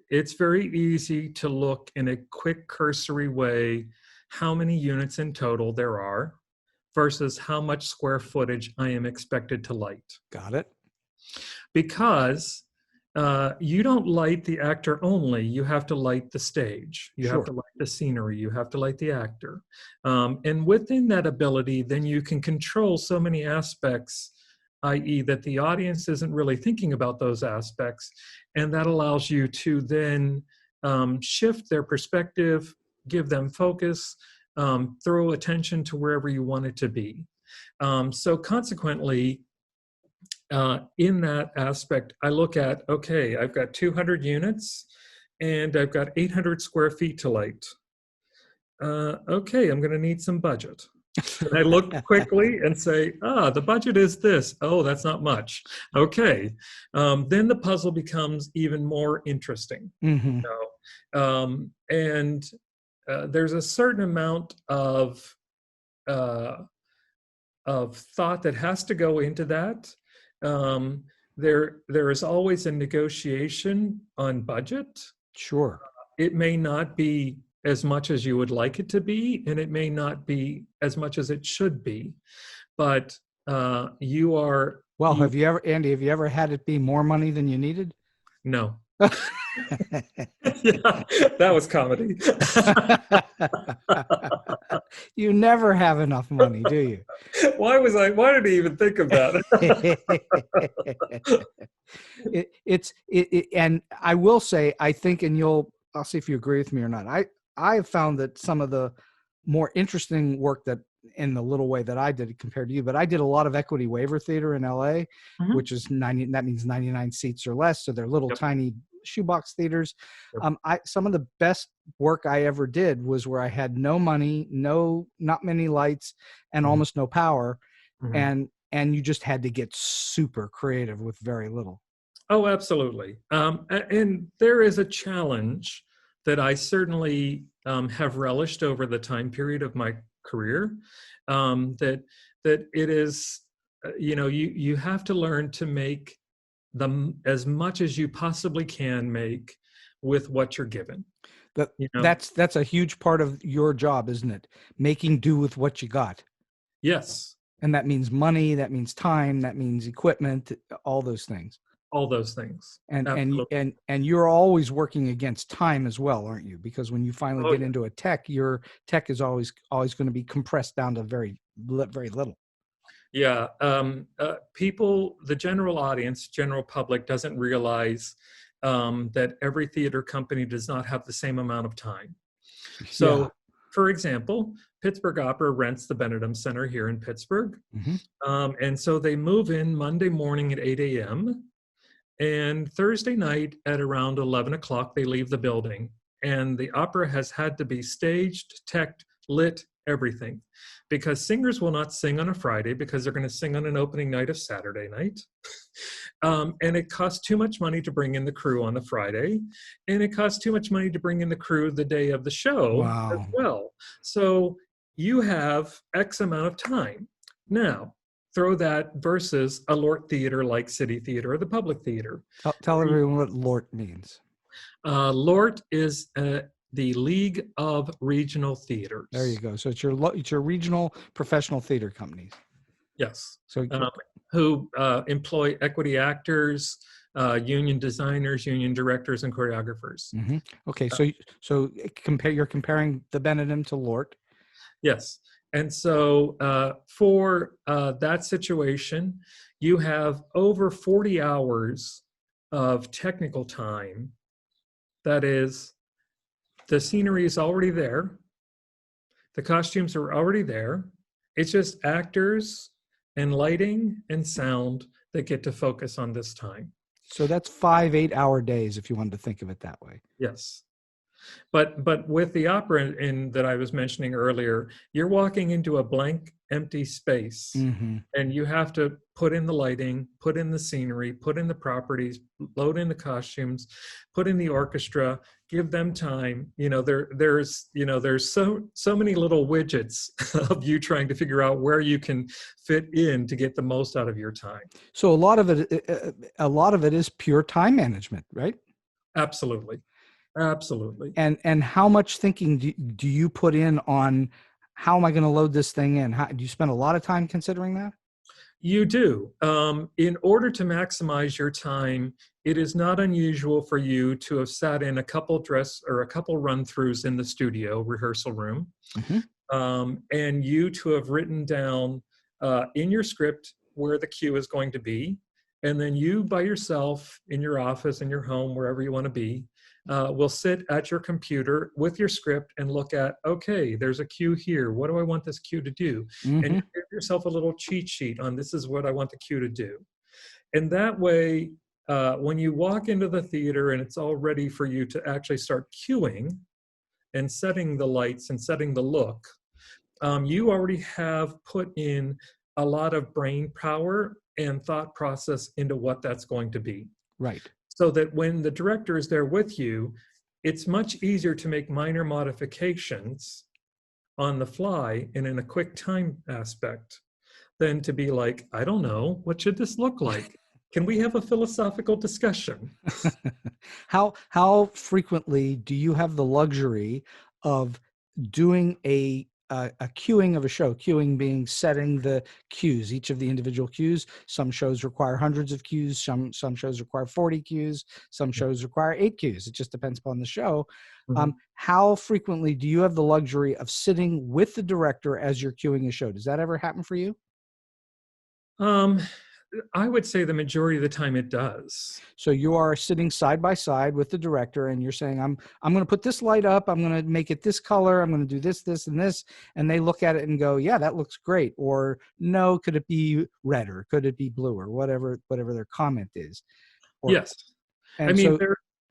It's very easy to look in a quick cursory way how many units in total there are versus how much square footage I am expected to light. Got it. Because you don't light the actor only, you have to light the stage. You have to light the scenery, you have to light the actor. And within that ability, then you can control so many aspects, i.e. that the audience isn't really thinking about those aspects. And that allows you to then shift their perspective, give them focus, throw attention to wherever you want it to be. So consequently, in that aspect, I look at, okay, I've got 200 units and I've got 800 square feet to light. Okay, I'm going to need some budget. And I look quickly and say, the budget is this. Oh, that's not much. Okay. Then the puzzle becomes even more interesting. And there's a certain amount of thought that has to go into that. There is always a negotiation on budget. Sure. It may not be as much as you would like it to be, and it may not be as much as it should be. But you are. Well, have you ever had it be more money than you needed? No. Yeah, that was comedy. You never have enough money, do you? Why did he even think of that? And I will say, I think, and I'll see if you agree with me or not. I have found that some of the more interesting work that, in the little way that I did it compared to you, but I did a lot of equity waiver theater in LA, which is that means 99 seats or less. So they're little tiny shoebox theaters. Some of the best work I ever did was where I had no money, not many lights, and almost no power. And you just had to get super creative with very little. Oh, absolutely. And there is a challenge that I certainly have relished over the time period of my career, that it is, you have to learn to make as much as you possibly can make with what you're given. That's a huge part of your job, isn't it? Making do with what you got. Yes. And that means money, that means time, that means equipment, all those things. All those things. And you're always working against time as well, aren't you? Because when you finally get into a tech, your tech is always going to be compressed down to very, very little. Yeah. People, the general audience, general public doesn't realize that every theater company does not have the same amount of time. So, for example, Pittsburgh Opera rents the Benedum Center here in Pittsburgh. And so they move in Monday morning at 8 a.m. And Thursday night at around 11 o'clock, they leave the building. And the opera has had to be staged, teched, lit, everything. Because singers will not sing on a Friday because they're going to sing on an opening night of Saturday night. And it costs too much money to bring in the crew on the Friday. And it costs too much money to bring in the crew the day of the show as well. So you have X amount of time. Now, throw that versus a LORT theater like City Theater or the Public Theater. Tell everyone what LORT means. LORT is the League of Regional Theaters. There you go. So it's your regional professional theater companies. Yes. So who employ equity actors, union designers, union directors, and choreographers. Okay. So you're comparing the Benedum to LORT. Yes. And so for that situation, you have over 40 hours of technical time. That is, the scenery is already there. The costumes are already there. It's just actors and lighting and sound that get to focus on this time. So that's 5 8-hour days, if you wanted to think of it that way. Yes. But with the opera that I was mentioning earlier, you're walking into a blank, empty space, and you have to put in the lighting, put in the scenery, put in the properties, load in the costumes, put in the orchestra, give them time. There's so many little widgets of you trying to figure out where you can fit in to get the most out of your time. So a lot of it is pure time management, right? Absolutely. Absolutely. And how much thinking do you put in on how am I going to load this thing in? Do you spend a lot of time considering that? You do. In order to maximize your time, it is not unusual for you to have sat in a couple run-throughs in the studio rehearsal room, and you to have written down in your script where the cue is going to be, and then you by yourself in your office, in your home, wherever you want to be, will sit at your computer with your script and look at, okay, there's a cue here. What do I want this cue to do? And you give yourself a little cheat sheet on this is what I want the cue to do. And that way, when you walk into the theater and it's all ready for you to actually start cueing and setting the lights and setting the look, you already have put in a lot of brain power and thought process into what that's going to be. Right. So that when the director is there with you, it's much easier to make minor modifications on the fly and in a quick time aspect than to be like, I don't know, what should this look like? Can we have a philosophical discussion? How frequently do you have the luxury of doing a queuing of a show? Queuing being setting the cues, each of the individual cues. Some shows require hundreds of cues. Some shows require 40 cues. Some shows require 8 cues. It just depends upon the show. How frequently do you have the luxury of sitting with the director as you're queuing a show? Does that ever happen for you? I would say the majority of the time it does. So you are sitting side by side with the director and you're saying, I'm going to put this light up. I'm going to make it this color. I'm going to do this, this, and this. And they look at it and go, yeah, that looks great. Or no, could it be redder? Could it be bluer? Whatever their comment is. Yes. I mean,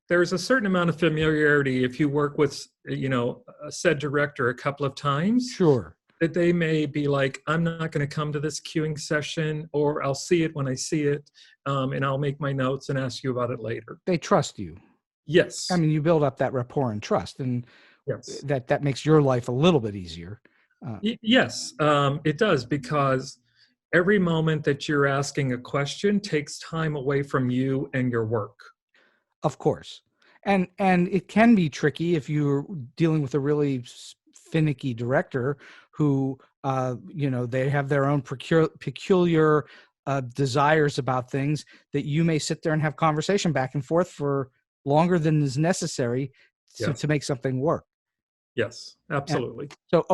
there's a certain amount of familiarity if you work with, a said director a couple of times. Sure. That they may be like, I'm not going to come to this queuing session, or I'll see it when I see it, and I'll make my notes and ask you about it later. They trust you. Yes. I mean, you build up that rapport and trust, and yes, that makes your life a little bit easier. Yes, it does, because every moment that you're asking a question takes time away from you and your work. Of course. And it can be tricky if you're dealing with a really finicky director who, they have their own peculiar desires about things, that you may sit there and have conversation back and forth for longer than is necessary to make something work. Yes, absolutely. So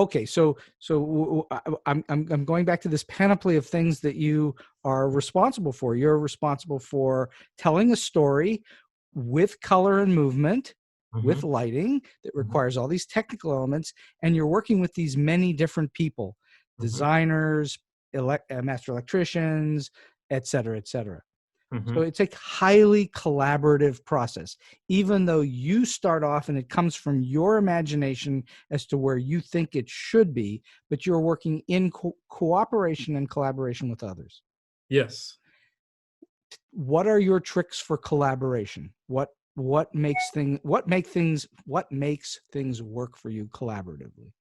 I'm going back to this panoply of things that you are responsible for. You're responsible for telling a story with color and movement, with lighting that requires all these technical elements, and you're working with these many different people, designers, master electricians, et cetera, et cetera. So it's a highly collaborative process, even though you start off and it comes from your imagination as to where you think it should be, but you're working in cooperation and collaboration with others. Yes. What are your tricks for collaboration? What makes things work for you collaboratively?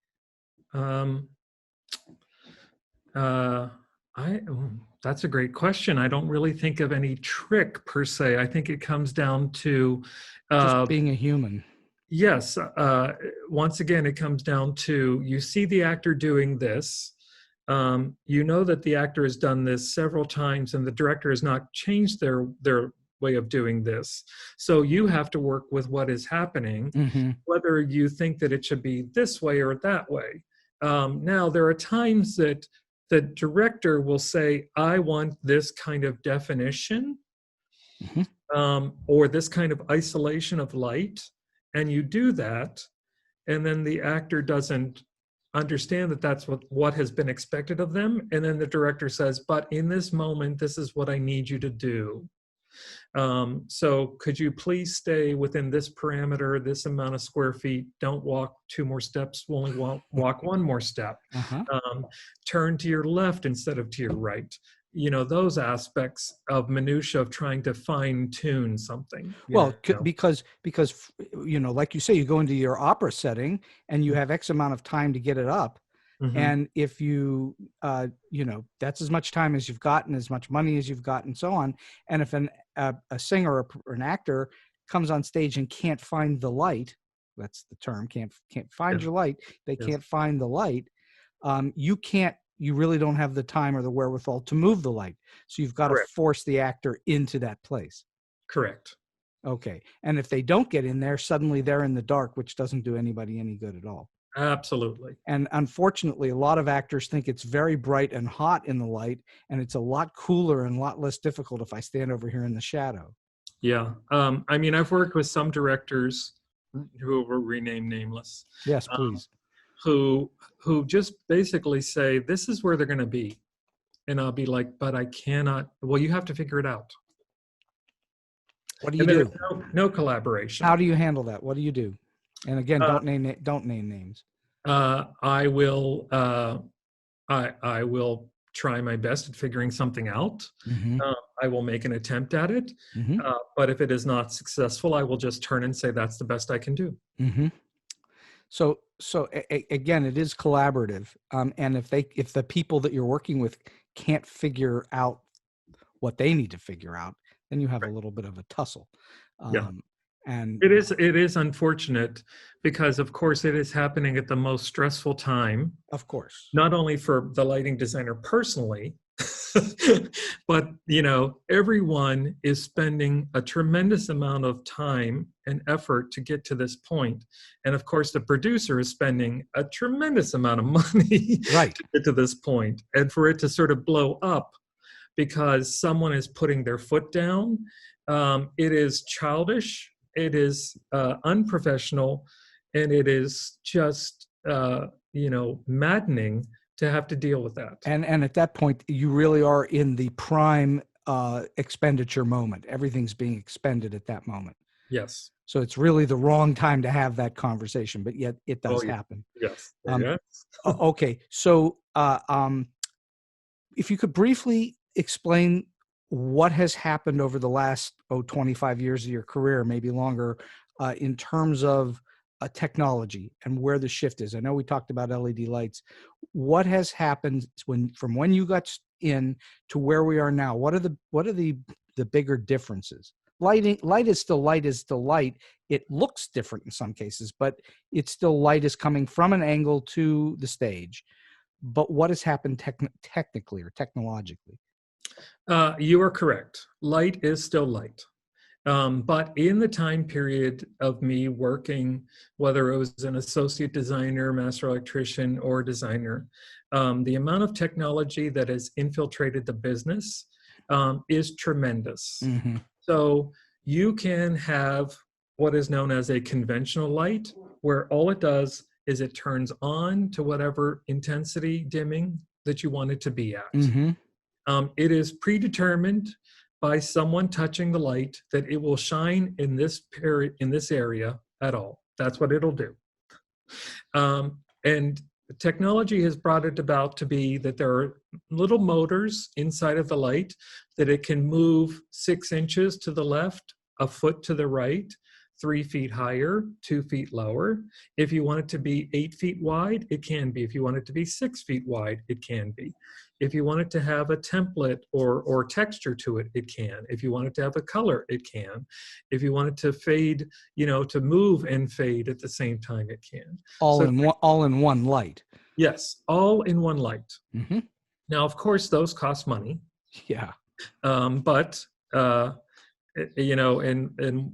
That's a great question. I don't really think of any trick per se. I think it comes down to just being a human. Yes. Once again, it comes down to, you see the actor doing this. You know that the actor has done this several times and the director has not changed their way of doing this. So you have to work with what is happening, whether you think that it should be this way or that way. Now, there are times that the director will say, I want this kind of definition, or this kind of isolation of light. And you do that, and then the actor doesn't understand that that's what has been expected of them. And then the director says, but in this moment, this is what I need you to do. So could you please stay within this parameter, this amount of square feet, don't walk 2 more steps, only walk 1 more step, turn to your left instead of to your right. Those aspects of minutia of trying to fine tune something. Well, because like you say, you go into your opera setting and you have X amount of time to get it up. And if you, that's as much time as you've gotten, as much money as you've got, and so on. And if a singer or an actor comes on stage and can't find the light, that's the term, can't find your light, they can't find the light, you really don't have the time or the wherewithal to move the light. So you've got to force the actor into that place. Correct. Okay. And if they don't get in there, suddenly they're in the dark, which doesn't do anybody any good at all. Absolutely. And unfortunately, a lot of actors think it's very bright and hot in the light, and it's a lot cooler and a lot less difficult if I stand over here in the shadow. Yeah. I've worked with some directors who will remain nameless. Yes, please. Who just basically say, this is where they're going to be. And I'll be like, but I cannot. Well, you have to figure it out. What do you do? No collaboration. How do you handle that? What do you do? And again, don't name names. I will try my best at figuring something out. Mm-hmm. I will make an attempt at it. Mm-hmm. But if it is not successful, I will just turn and say, that's the best I can do. Mm-hmm. So again, it is collaborative. And if the people that you're working with can't figure out what they need to figure out, then you have a little bit of a tussle. Yeah. And it is unfortunate because, of course, it is happening at the most stressful time, of course, not only for the lighting designer personally, but, everyone is spending a tremendous amount of time and effort to get to this point. And of course, the producer is spending a tremendous amount of money right. to get to this point. And for it to sort of blow up because someone is putting their foot down, it is childish, it is unprofessional, and it is just, maddening to have to deal with that. And at that point, you really are in the prime expenditure moment. Everything's being expended at that moment. Yes. So it's really the wrong time to have that conversation, but yet it does happen. Yes. Okay. So if you could briefly explain what has happened over the last 25 years of your career, maybe longer, in terms of technology and where the shift is. I know we talked about LED lights. What has happened from when you got in to where we are now? What are the bigger differences? Light is still light. It looks different in some cases, but it's still light is coming from an angle to the stage. But what has happened technically or technologically? You are correct. Light is still light. But in the time period of me working, whether it was an associate designer, master electrician, or designer, the amount of technology that has infiltrated the business is tremendous. Mm-hmm. So you can have what is known as a conventional light, where all it does is it turns on to whatever intensity dimming that you want it to be at. Mm-hmm. It is predetermined by someone touching the light that it will shine in this area at all. That's what it'll do. And technology has brought it about to be that there are little motors inside of the light that it can move 6 inches to the left, a foot to the right, 3 feet higher, 2 feet lower. If you want it to be 8 feet wide, it can be. If you want it to be 6 feet wide, it can be. If you want it to have a template or texture to it, it can. If you want it to have a color, it can. If you want it to fade, to move and fade at the same time, it can. All in one light. Yes, all in one light. Mm-hmm. Now, of course, those cost money. Yeah. But and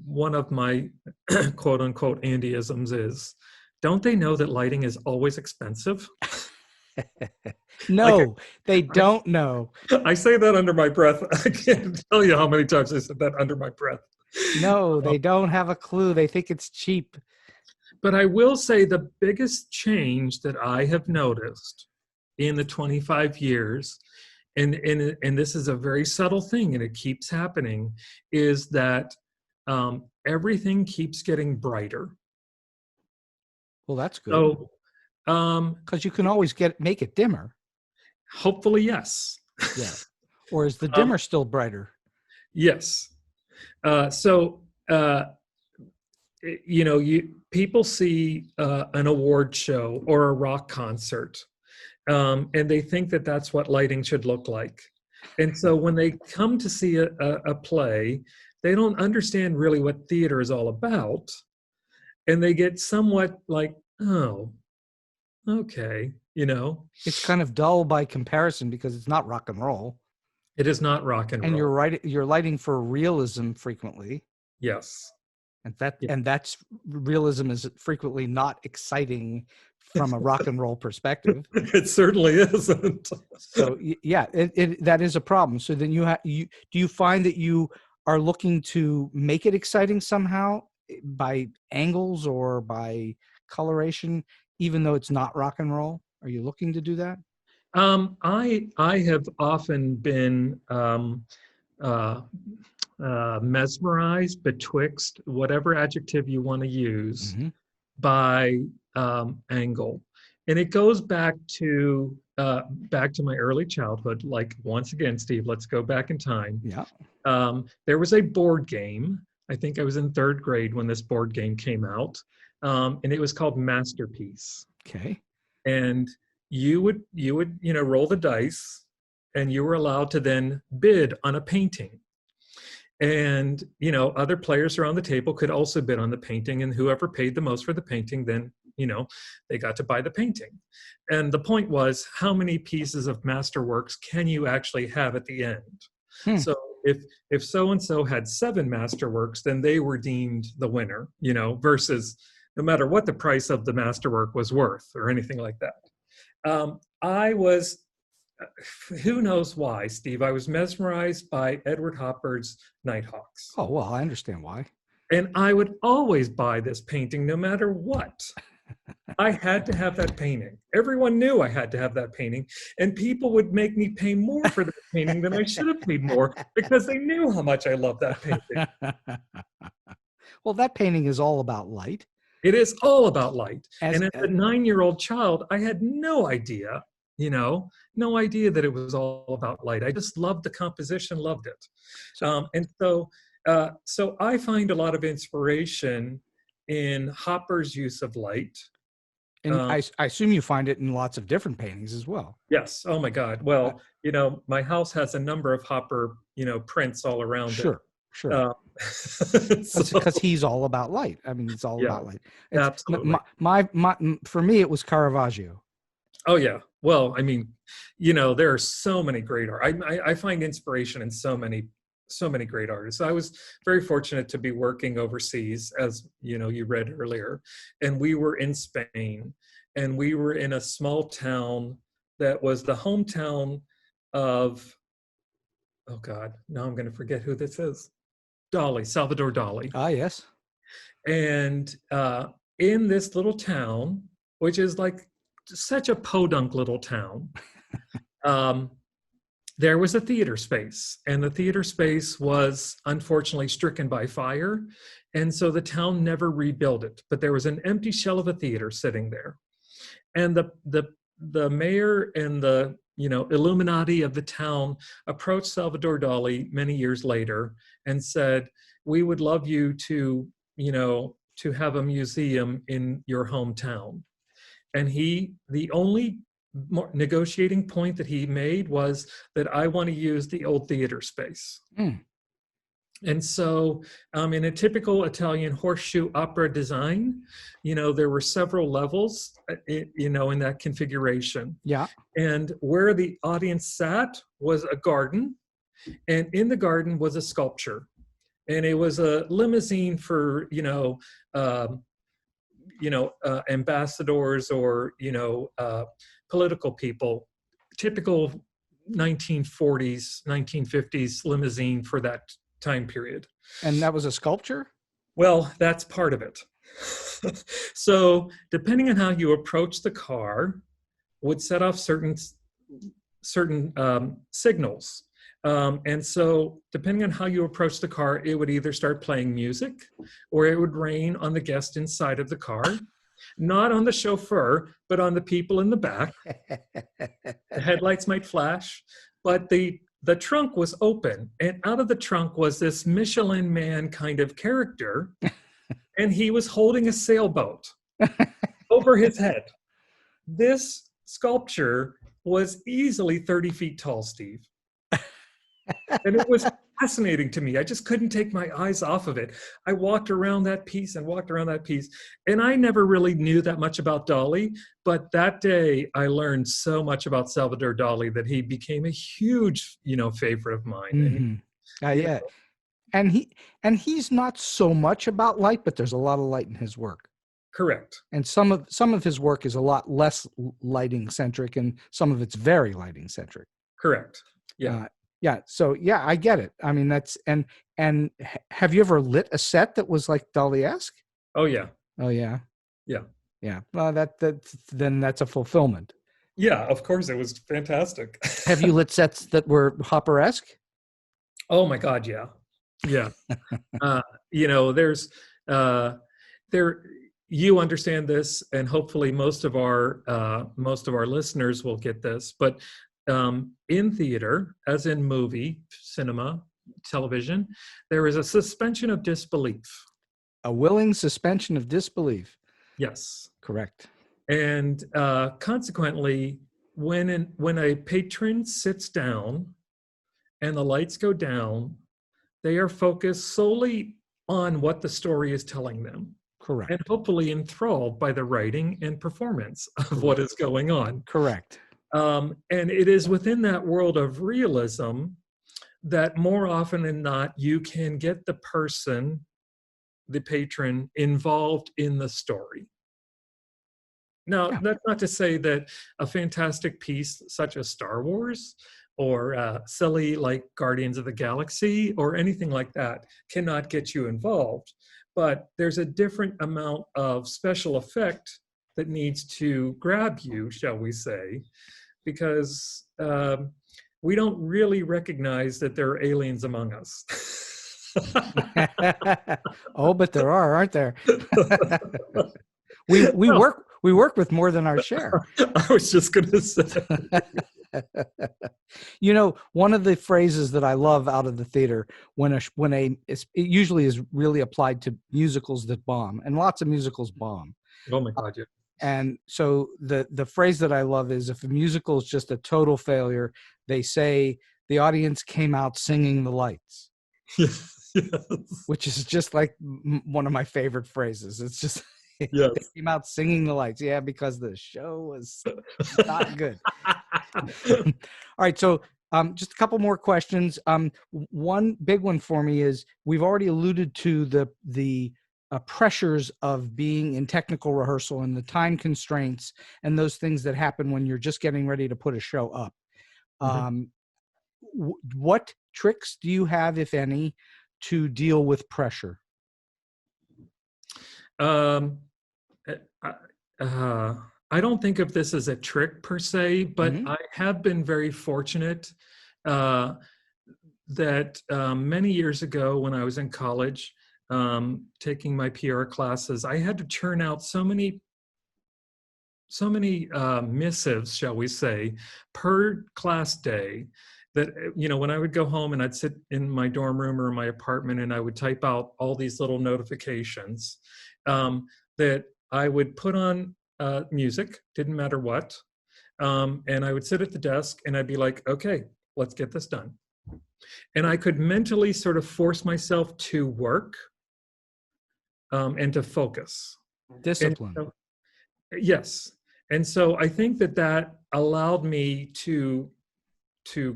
one of my quote unquote Andyisms is, don't they know that lighting is always expensive? No, they don't know. I say that under my breath. I can't tell you how many times I said that under my breath. No, they don't have a clue. They think it's cheap. But I will say the biggest change that I have noticed in the 25 years, and this is a very subtle thing and it keeps happening, is that everything keeps getting brighter. Well, that's good. So, because you can always make it dimmer. Hopefully, yes. Yeah. Or is the dimmer still brighter? Yes. People see an award show or a rock concert, and they think that that's what lighting should look like. And so when they come to see a play, they don't understand really what theater is all about. And they get somewhat like, oh, okay, It's kind of dull by comparison because it's not rock and roll. It is not rock and roll. And you're right. You're lighting for realism frequently. Yes. And that's realism is frequently not exciting from a rock and roll perspective. It certainly isn't. So yeah, that is a problem. So then do you find that you are looking to make it exciting somehow by angles or by coloration, even though it's not rock and roll? Are you looking to do that? I have often been mesmerized betwixt whatever adjective you want to use, mm-hmm. by angle. And it goes back to my early childhood. Like, once again, Steve, let's go back in time. Yeah. There was a board game. I think I was in 3rd grade when this board game came out, and it was called Masterpiece. Okay. And you would roll the dice, and you were allowed to then bid on a painting. And other players around the table could also bid on the painting, and whoever paid the most for the painting, then they got to buy the painting. And the point was, how many pieces of masterworks can you actually have at the end? So if so and so had 7 masterworks, then they were deemed the winner, versus no matter what the price of the masterwork was worth or anything like that. I was, who knows why, Steve, I was mesmerized by Edward Hopper's Nighthawks. Oh, well, I understand why. And I would always buy this painting no matter what. I had to have that painting. Everyone knew I had to have that painting, and people would make me pay more for the painting than I should have paid more, because they knew how much I loved that painting. Well, that painting is all about light. It is all about light. And as a 9-year-old child, I had no idea, no idea that it was all about light. I just loved the composition, loved it. So I find a lot of inspiration in Hopper's use of light. And I assume you find it in lots of different paintings as well. Yes. Oh my God. Well, my house has a number of Hopper, prints all around it. Sure. Because he's all about light. I mean, it's all about light. Absolutely. For me, it was Caravaggio. Oh yeah. Well, I mean, there are so many great art. I find inspiration in so many great artists. I was very fortunate to be working overseas, as you read earlier, and we were in Spain, and we were in a small town that was the hometown of, oh God, now I'm going to forget who this is. Salvador Dali. Ah, yes. And in this little town, which is like such a podunk little town, there was a theater space, and the theater space was unfortunately stricken by fire. And so the town never rebuilt it, but there was an empty shell of a theater sitting there. And the mayor and the Illuminati of the town approached Salvador Dali many years later and said, "We would love you to have a museum in your hometown." And the only negotiating point that he made was that, "I want to use the old theater space." And so in a typical Italian horseshoe opera design, there were several levels, in that configuration. Yeah. And where the audience sat was a garden, and in the garden was a sculpture. And it was a limousine for, ambassadors or, political people, typical 1940s, 1950s limousine for that time period. And that was a sculpture? Well, that's part of it. So depending on how you approach the car would set off certain signals. And so depending on how you approach the car, it would either start playing music or it would rain on the guest inside of the car. Not on the chauffeur, but on the people in the back. The headlights might flash, but the trunk was open, and out of the trunk was this Michelin Man kind of character, and he was holding a sailboat over his head. This sculpture was easily 30 feet tall, Steve. And it was fascinating to me. I just couldn't take my eyes off of it. I walked around that piece, and I never really knew that much about Dali, but that day I learned so much about Salvador Dali that he became a huge, favorite of mine. Mm-hmm. Yeah. And he's not so much about light, but there's a lot of light in his work. Correct. And some of his work is a lot less lighting centric, and some of it's very lighting centric. Correct. Yeah. So I get it. I mean, that's and have you ever lit a set that was like Dali-esque? Oh yeah. Yeah. Well, then that's a fulfillment. Yeah, of course, it was fantastic. Have you lit sets that were Hopper-esque? Oh my God, yeah. There's you understand this, and hopefully most of our listeners will get this. But in theater, as in movie, cinema, television, there is a suspension of disbelief. A willing suspension of disbelief. Yes. Correct. And consequently, when a patron sits down and the lights go down, they are focused solely on what the story is telling them. Correct. And hopefully enthralled by the writing and performance of what is going on. Correct. And it is within that world of realism that more often than not, you can get the person, the patron, involved in the story. Now, that's not to say that a fantastic piece such as Star Wars or silly like Guardians of the Galaxy or anything like that cannot get you involved. But there's a different amount of special effect that needs to grab you, shall we say, because we don't really recognize that there are aliens among us. Oh, but there are, aren't there? We work with more than our share. I was just going to say. You know, one of the phrases that I love out of the theater it usually is really applied to musicals that bomb, and lots of musicals bomb. Oh my God, yeah. And so the phrase that I love is, if a musical is just a total failure, they say the audience came out singing the lights. Yes. Which is just like one of my favorite phrases. It's just yes. They came out singing the lights. Yeah, because the show was not good. All right, so just a couple more questions. One big one for me is, we've already alluded to the pressures of being in technical rehearsal and the time constraints and those things that happen when you're just getting ready to put a show up. Mm-hmm. What tricks do you have, if any, to deal with pressure? I don't think of this as a trick per se, but mm-hmm. I have been very fortunate that many years ago when I was in college, taking my PR classes, I had to churn out so many missives, shall we say, per class day, that, you know, when I would go home and I'd sit in my dorm room or my apartment and I would type out all these little notifications, that I would put on music, didn't matter what, and I would sit at the desk and I'd be like, okay, let's get this done. And I could mentally sort of force myself to work and to focus. Discipline. And so, yes. And so I think that allowed me to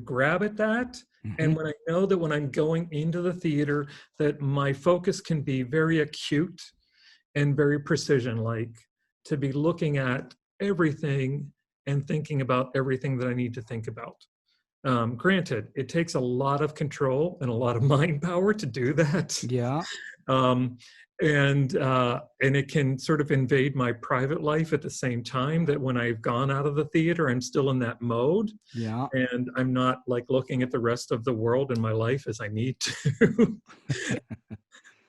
grab at that. Mm-hmm. And when I know that when I'm going into the theater, that my focus can be very acute and very precision-like, to be looking at everything and thinking about everything that I need to think about. Granted, it takes a lot of control and a lot of mind power to do that. Yeah. And it can sort of invade my private life at the same time, that when I've gone out of the theater, I'm still in that mode. Yeah. And I'm not like looking at the rest of the world in my life as I need to.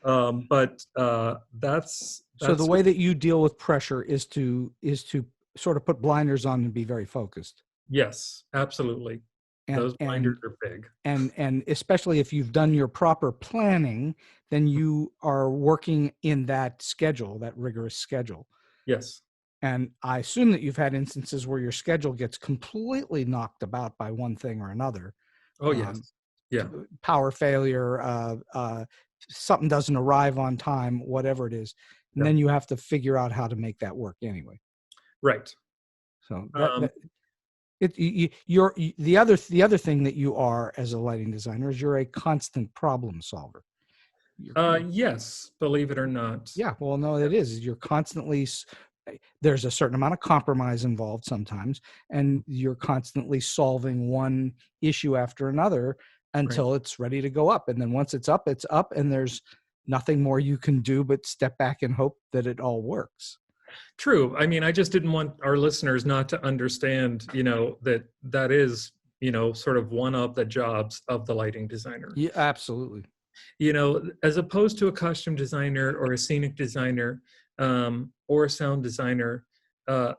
But that's so the way that you deal with pressure is to sort of put blinders on and be very focused. Yes, absolutely. Those blinders are big. And especially if you've done your proper planning, then you are working in that schedule, that rigorous schedule. Yes. And I assume that you've had instances where your schedule gets completely knocked about by one thing or another. Oh, yes. Yeah. Power failure, something doesn't arrive on time, whatever it is. And then you have to figure out how to make that work anyway. Right. So the other thing that you are as a lighting designer is you're a constant problem solver. Yes, believe it or not. Yeah, well, no, it is. You're constantly, there's a certain amount of compromise involved sometimes, and you're constantly solving one issue after another until it's ready to go up. And then once it's up, and there's nothing more you can do but step back and hope that it all works. True. I mean, I just didn't want our listeners not to understand, that is, sort of one of the jobs of the lighting designer. Yeah, absolutely. As opposed to a costume designer or a scenic designer, or a sound designer,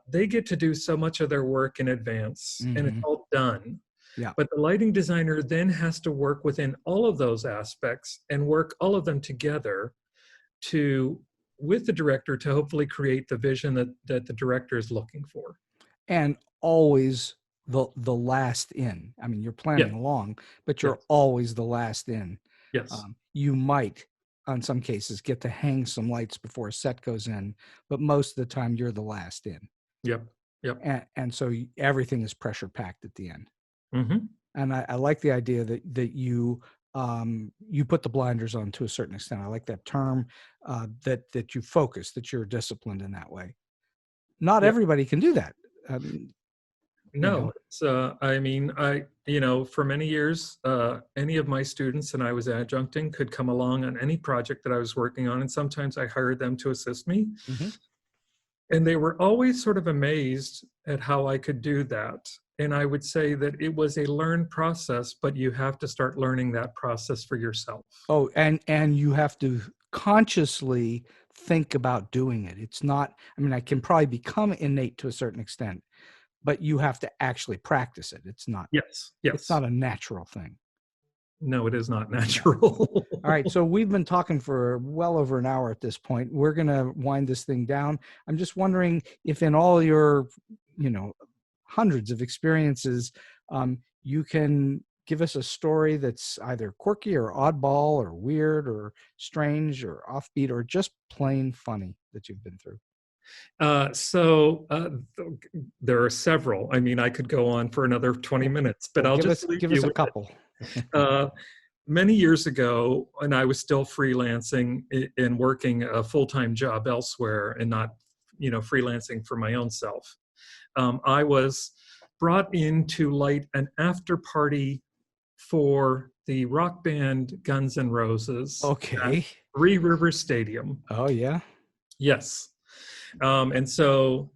they get to do so much of their work in advance, and it's all done. Yeah. But the lighting designer then has to work within all of those aspects and work all of them together with the director to hopefully create the vision that the director is looking for. And always the last in. I mean, you're planning along, but you're always the last in. Yes. You might, on some cases, get to hang some lights before a set goes in, but most of the time you're the last in. Yep. And so everything is pressure packed at the end. Mm-hmm. And I like the idea that you put the blinders on to a certain extent. I like that term, that you focus, that you're disciplined in that way. Not everybody can do that. No, it's, I mean, for many years, any of my students, and I was adjuncting, could come along on any project that I was working on. And sometimes I hired them to assist me. Mm-hmm. And they were always sort of amazed at how I could do that. And I would say that it was a learned process, but you have to start learning that process for yourself. Oh, and you have to consciously think about doing it. It's not, I mean, I can probably become innate to a certain extent, but you have to actually practice it. It's not. Yes. It's not a natural thing. No, it is not natural. All right. So we've been talking for well over an hour at this point. We're going to wind this thing down. I'm just wondering if in all your, hundreds of experiences, you can give us a story that's either quirky or oddball or weird or strange or offbeat or just plain funny that you've been through. So there are several. I mean, I could go on for another 20 minutes, but I'll just give us a couple. Many years ago, when I was still freelancing and working a full-time job elsewhere and not, freelancing for my own self, I was brought in to light an after party for the rock band Guns N' Roses. Okay. At Three Rivers Stadium. Oh, yeah? Yes. And so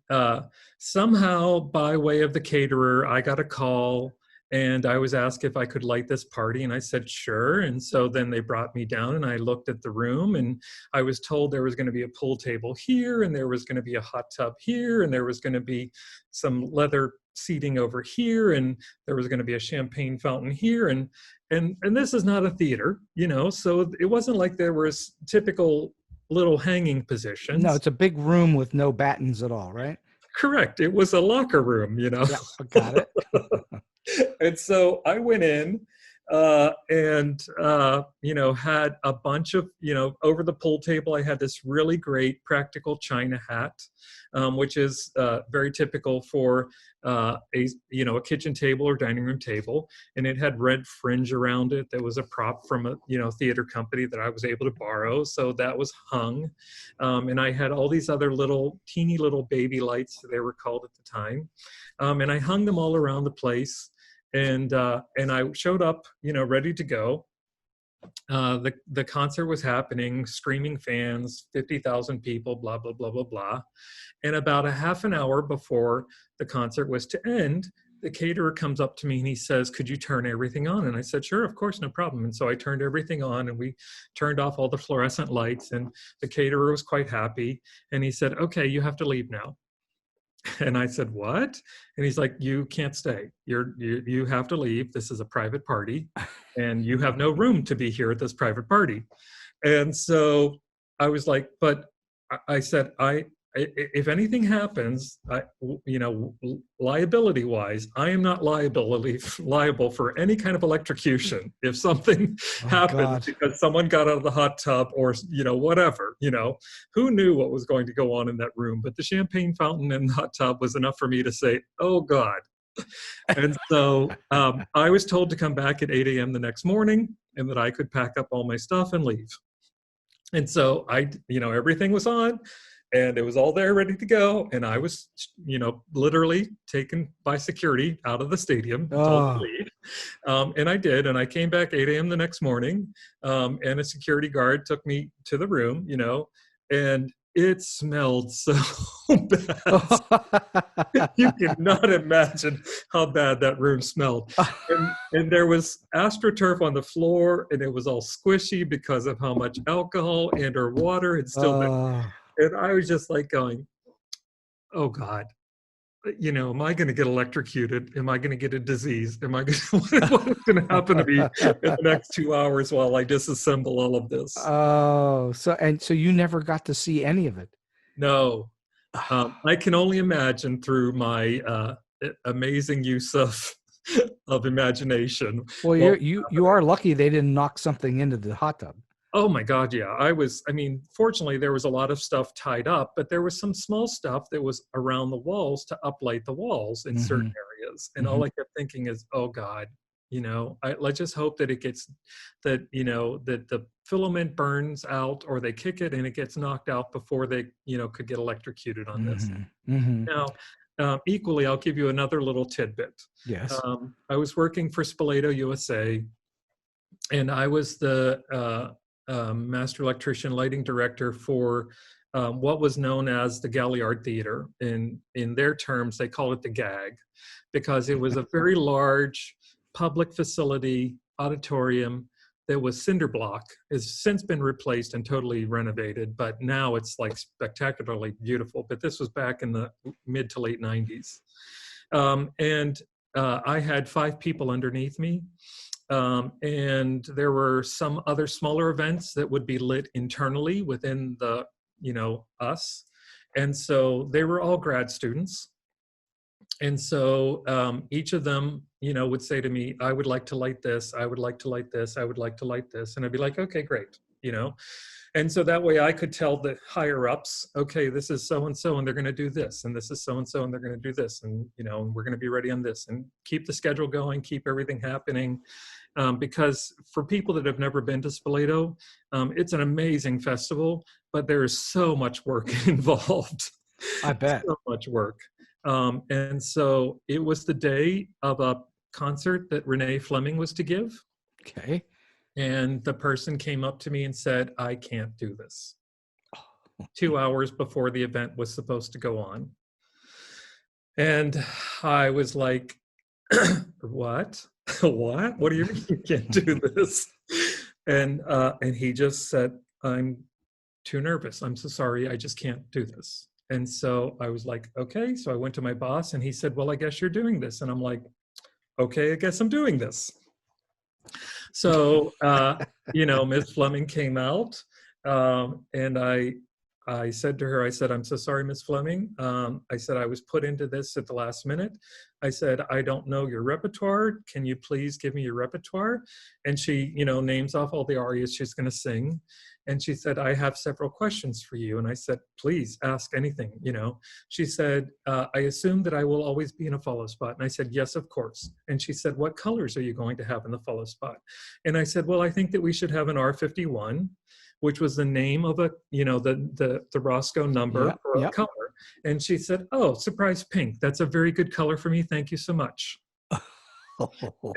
somehow by way of the caterer, I got a call and I was asked if I could light this party, and I said, sure. And so then they brought me down and I looked at the room, and I was told there was going to be a pool table here, and there was going to be a hot tub here, and there was going to be some leather seating over here, and there was going to be a champagne fountain here. And this is not a theater, so it wasn't like there was typical little hanging positions. No, it's a big room with no battens at all, right? Correct. It was a locker room, Yeah, got it. And so I went in and had a bunch of, over the pool table, I had this really great practical china hat, which is very typical for a kitchen table or dining room table. And it had red fringe around it. That was a prop from a, theater company that I was able to borrow. So that was hung. And I had all these other teeny little baby lights, they were called at the time. And I hung them all around the place. And I showed up, ready to go. The concert was happening, screaming fans, 50,000 people, blah, blah, blah, blah, blah. And about a half an hour before the concert was to end, the caterer comes up to me and he says, could you turn everything on? And I said, sure, of course, no problem. And so I turned everything on and we turned off all the fluorescent lights, and the caterer was quite happy. And he said, okay, you have to leave now. And I said, what? And he's like, you can't stay. You have to leave. This is a private party and you have no room to be here at this private party. And so I was like, but I said, if anything happens, liability wise, I am not liable for any kind of electrocution. If something happens because someone got out of the hot tub or, whatever, who knew what was going to go on in that room? But the champagne fountain and the hot tub was enough for me to say, oh God. And so I was told to come back at 8 a.m. the next morning and that I could pack up all my stuff and leave. And so everything was on. And it was all there ready to go. And I was, literally taken by security out of the stadium, told to leave. And I did. And I came back 8 a.m. the next morning. And a security guard took me to the room, and it smelled so bad. You cannot imagine how bad that room smelled. And there was AstroTurf on the floor, and it was all squishy because of how much alcohol and or water had still been. And I was just like going, oh God, am I going to get electrocuted? Am I going to get a disease? Am I going what is going to happen to me in the next 2 hours while I disassemble all of this? Oh, so you never got to see any of it. No. I can only imagine through my amazing use of imagination. Well, you are lucky they didn't knock something into the hot tub. Oh my God, yeah. Fortunately, there was a lot of stuff tied up, but there was some small stuff that was around the walls to uplight the walls in certain areas. And all I kept thinking is, oh God, let's just hope that that the filament burns out, or they kick it and it gets knocked out before they, could get electrocuted on this. Now, equally, I'll give you another little tidbit. Yes. I was working for Spoleto, USA, and I was the master electrician lighting director for what was known as the Galliard Theater. In their terms, they call it the GAG, because it was a very large public facility auditorium that was cinder block. Has since been replaced and totally renovated, but now it's like spectacularly beautiful. But this was back in the mid to late 90s. And I had 5 people underneath me. And there were some other smaller events that would be lit internally within the, us. And so they were all grad students. And so each of them, would say to me, I would like to light this. I would like to light this. I would like to light this. And I'd be like, okay, great. And so that way I could tell the higher ups, okay, this is so-and-so and they're going to do this. And this is so-and-so and they're going to do this. And, we're going to be ready on this, and keep the schedule going, keep everything happening. Because for people that have never been to Spoleto, it's an amazing festival, but there is so much work involved. I bet. So much work. And so it was the day of a concert that Renee Fleming was to give. Okay. And the person came up to me and said, I can't do this. 2 hours before the event was supposed to go on. And I was like, what? What do you mean you can't do this? And he just said, I'm too nervous. I'm so sorry. I just can't do this. And so I was like, okay. So I went to my boss and he said, well, I guess you're doing this. And I'm like, okay, I guess I'm doing this. So, Ms. Fleming came out, and I said to her, I said, I'm so sorry, Ms. Fleming. I said, I was put into this at the last minute. I said, I don't know your repertoire. Can you please give me your repertoire? And she, names off all the arias she's going to sing. And she said, I have several questions for you. And I said, please ask anything, She said, I assume that I will always be in a follow spot. And I said, yes, of course. And she said, what colors are you going to have in the follow spot? And I said, well, I think that we should have an R51, which was the name of the Roscoe number or a color. And she said, oh, surprise pink. That's a very good color for me. Thank you so much.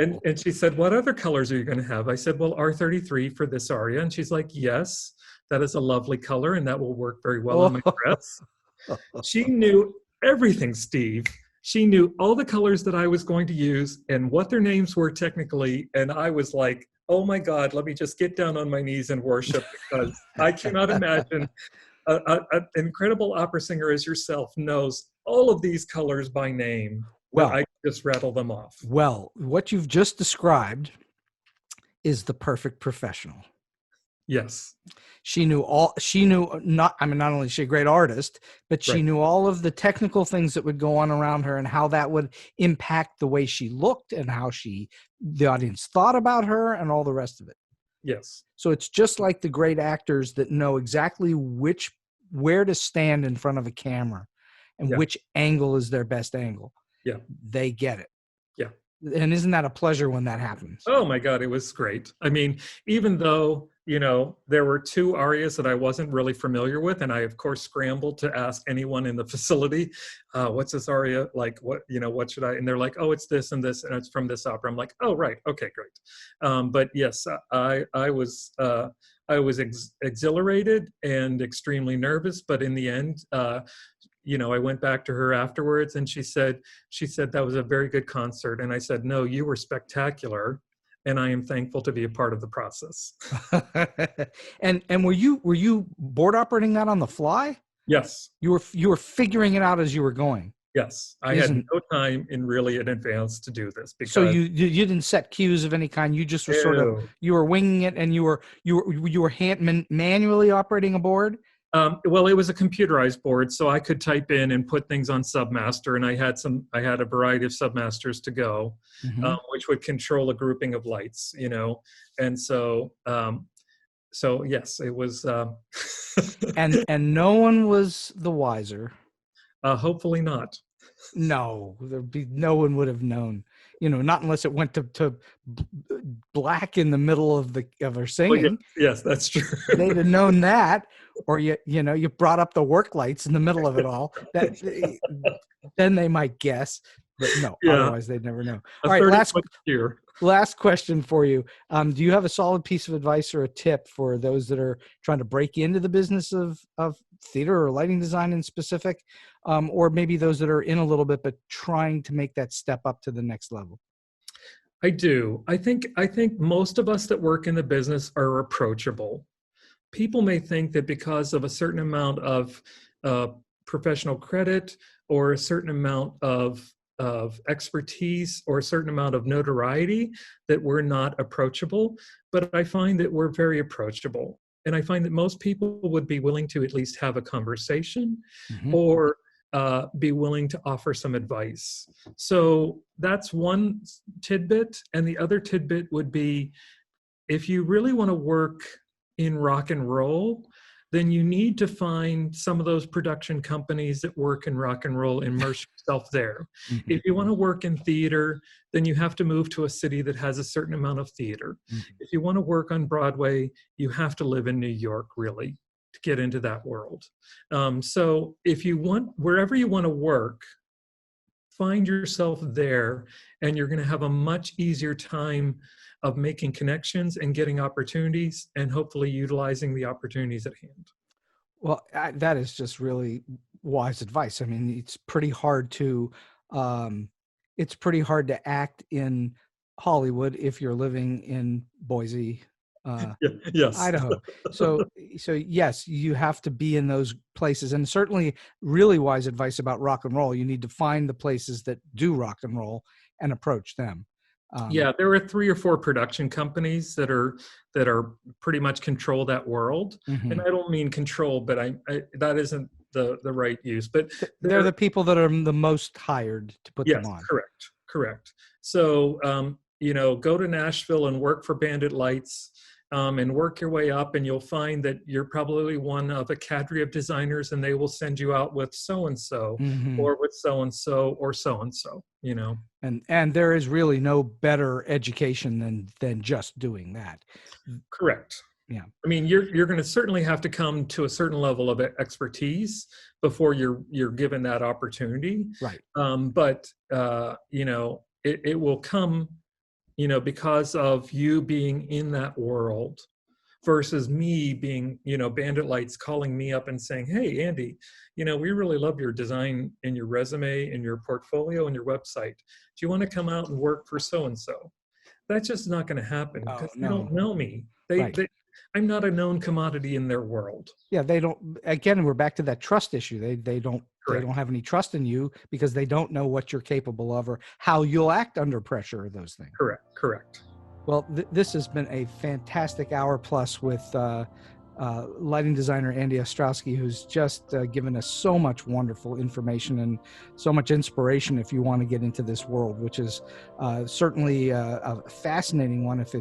And she said, what other colors are you going to have? I said, well, R33 for this aria. And she's like, yes, that is a lovely color and that will work very well on my dress. She knew everything, Steve. She knew all the colors that I was going to use and what their names were technically. And I was like, oh my God, let me just get down on my knees and worship, because I cannot imagine an incredible opera singer as yourself knows all of these colors by name. Well, I just rattle them off. Well, what you've just described is the perfect professional. Yes. Not only is she a great artist, but she knew all of the technical things that would go on around her and how that would impact the way she looked and how the audience thought about her and all the rest of it. Yes. So it's just like the great actors that know exactly where to stand in front of a camera and which angle is their best angle. Yeah. They get it. Yeah. And isn't that a pleasure when that happens? Oh my God, it was great. I mean, even though, there were 2 arias that I wasn't really familiar with, and I of course scrambled to ask anyone in the facility, what's this aria like? What should I? And they're like, oh, it's this and this, and it's from this opera. I'm like, oh, right, okay, great. But yes, I was exhilarated and extremely nervous, but in the end, I went back to her afterwards and she said, that was a very good concert. And I said, no, you were spectacular. And I am thankful to be a part of the process. And were you board operating that on the fly? Yes. You were figuring it out as you were going. Yes. I had no time in advance to do this because so you didn't set cues of any kind. You just were sort of, you were winging it, and you were manually operating a board. Well, it was a computerized board, so I could type in and put things on Submaster, and I had a variety of Submasters to go, which would control a grouping of lights, and so yes, it was. and no one was the wiser. Hopefully not. No, no one would have known, not unless it went to black in the middle of her singing. Well, yes, that's true. They'd have known that, or you brought up the work lights in the middle of it all. Then they might guess, but no, otherwise they'd never know. All right, last question for you. Do you have a solid piece of advice or a tip for those that are trying to break into the business of theater or lighting design in specific, or maybe those that are in a little bit but trying to make that step up to the next level? I do. I think most of us that work in the business are approachable. People may think that because of a certain amount of professional credit or a certain amount of expertise or a certain amount of notoriety that we're not approachable, but I find that we're very approachable. And I find that most people would be willing to at least have a conversation or be willing to offer some advice. So that's one tidbit. And the other tidbit would be, if you really want to work in rock and roll, then you need to find some of those production companies that work in rock and roll, immerse yourself there. If you want to work in theater, then you have to move to a city that has a certain amount of theater. If you want to work on Broadway, you have to live in New York, really, to get into that world. So if you want, wherever you want to work, find yourself there, and you're going to have a much easier time of making connections and getting opportunities, and hopefully utilizing the opportunities at hand. Well, that is just really wise advice. I mean, it's pretty hard to act in Hollywood if you're living in Boise, Idaho. So yes, you have to be in those places, and certainly really wise advice about rock and roll. You need to find the places that do rock and roll and approach them. There are 3 or 4 production companies that are pretty much control that world. And I don't mean control, but I that isn't the right use. But they're the people that are the most hired to put them on. Correct. So go to Nashville and work for Bandit Lights. And work your way up, and you'll find that you're probably one of a cadre of designers, and they will send you out with so-and-so or with so-and-so or so-and-so, And there is really no better education than just doing that. Correct. Yeah. I mean, you're going to certainly have to come to a certain level of expertise before you're given that opportunity. Right. But it will come, because of you being in that world versus me being, Bandit Lights calling me up and saying, hey, Andy, we really love your design and your resume and your portfolio and your website. Do you want to come out and work for so-and-so? That's just not going to happen because they don't know me. I'm not a known commodity in their world. Yeah, they don't. Again, we're back to that trust issue. They don't have any trust in you because they don't know what you're capable of or how you'll act under pressure or those things. Correct. Well, this has been a fantastic hour plus with lighting designer Andy Ostrowski, who's just given us so much wonderful information and so much inspiration if you want to get into this world, which is certainly a fascinating one. If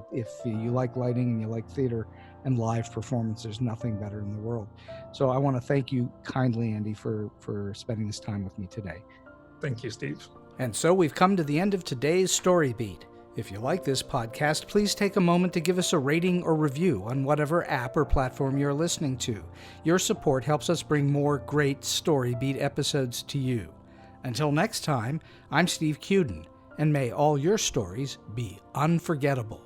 you like lighting and you like theater and live performance, there's nothing better in the world. So I want to thank you kindly, Andy, for spending this time with me today. Thank you, Steve. And so we've come to the end of today's Story Beat. If you like this podcast, please take a moment to give us a rating or review on whatever app or platform you're listening to. Your support helps us bring more great Story Beat episodes to you. Until next time, I'm Steve Cuden, and may all your stories be unforgettable.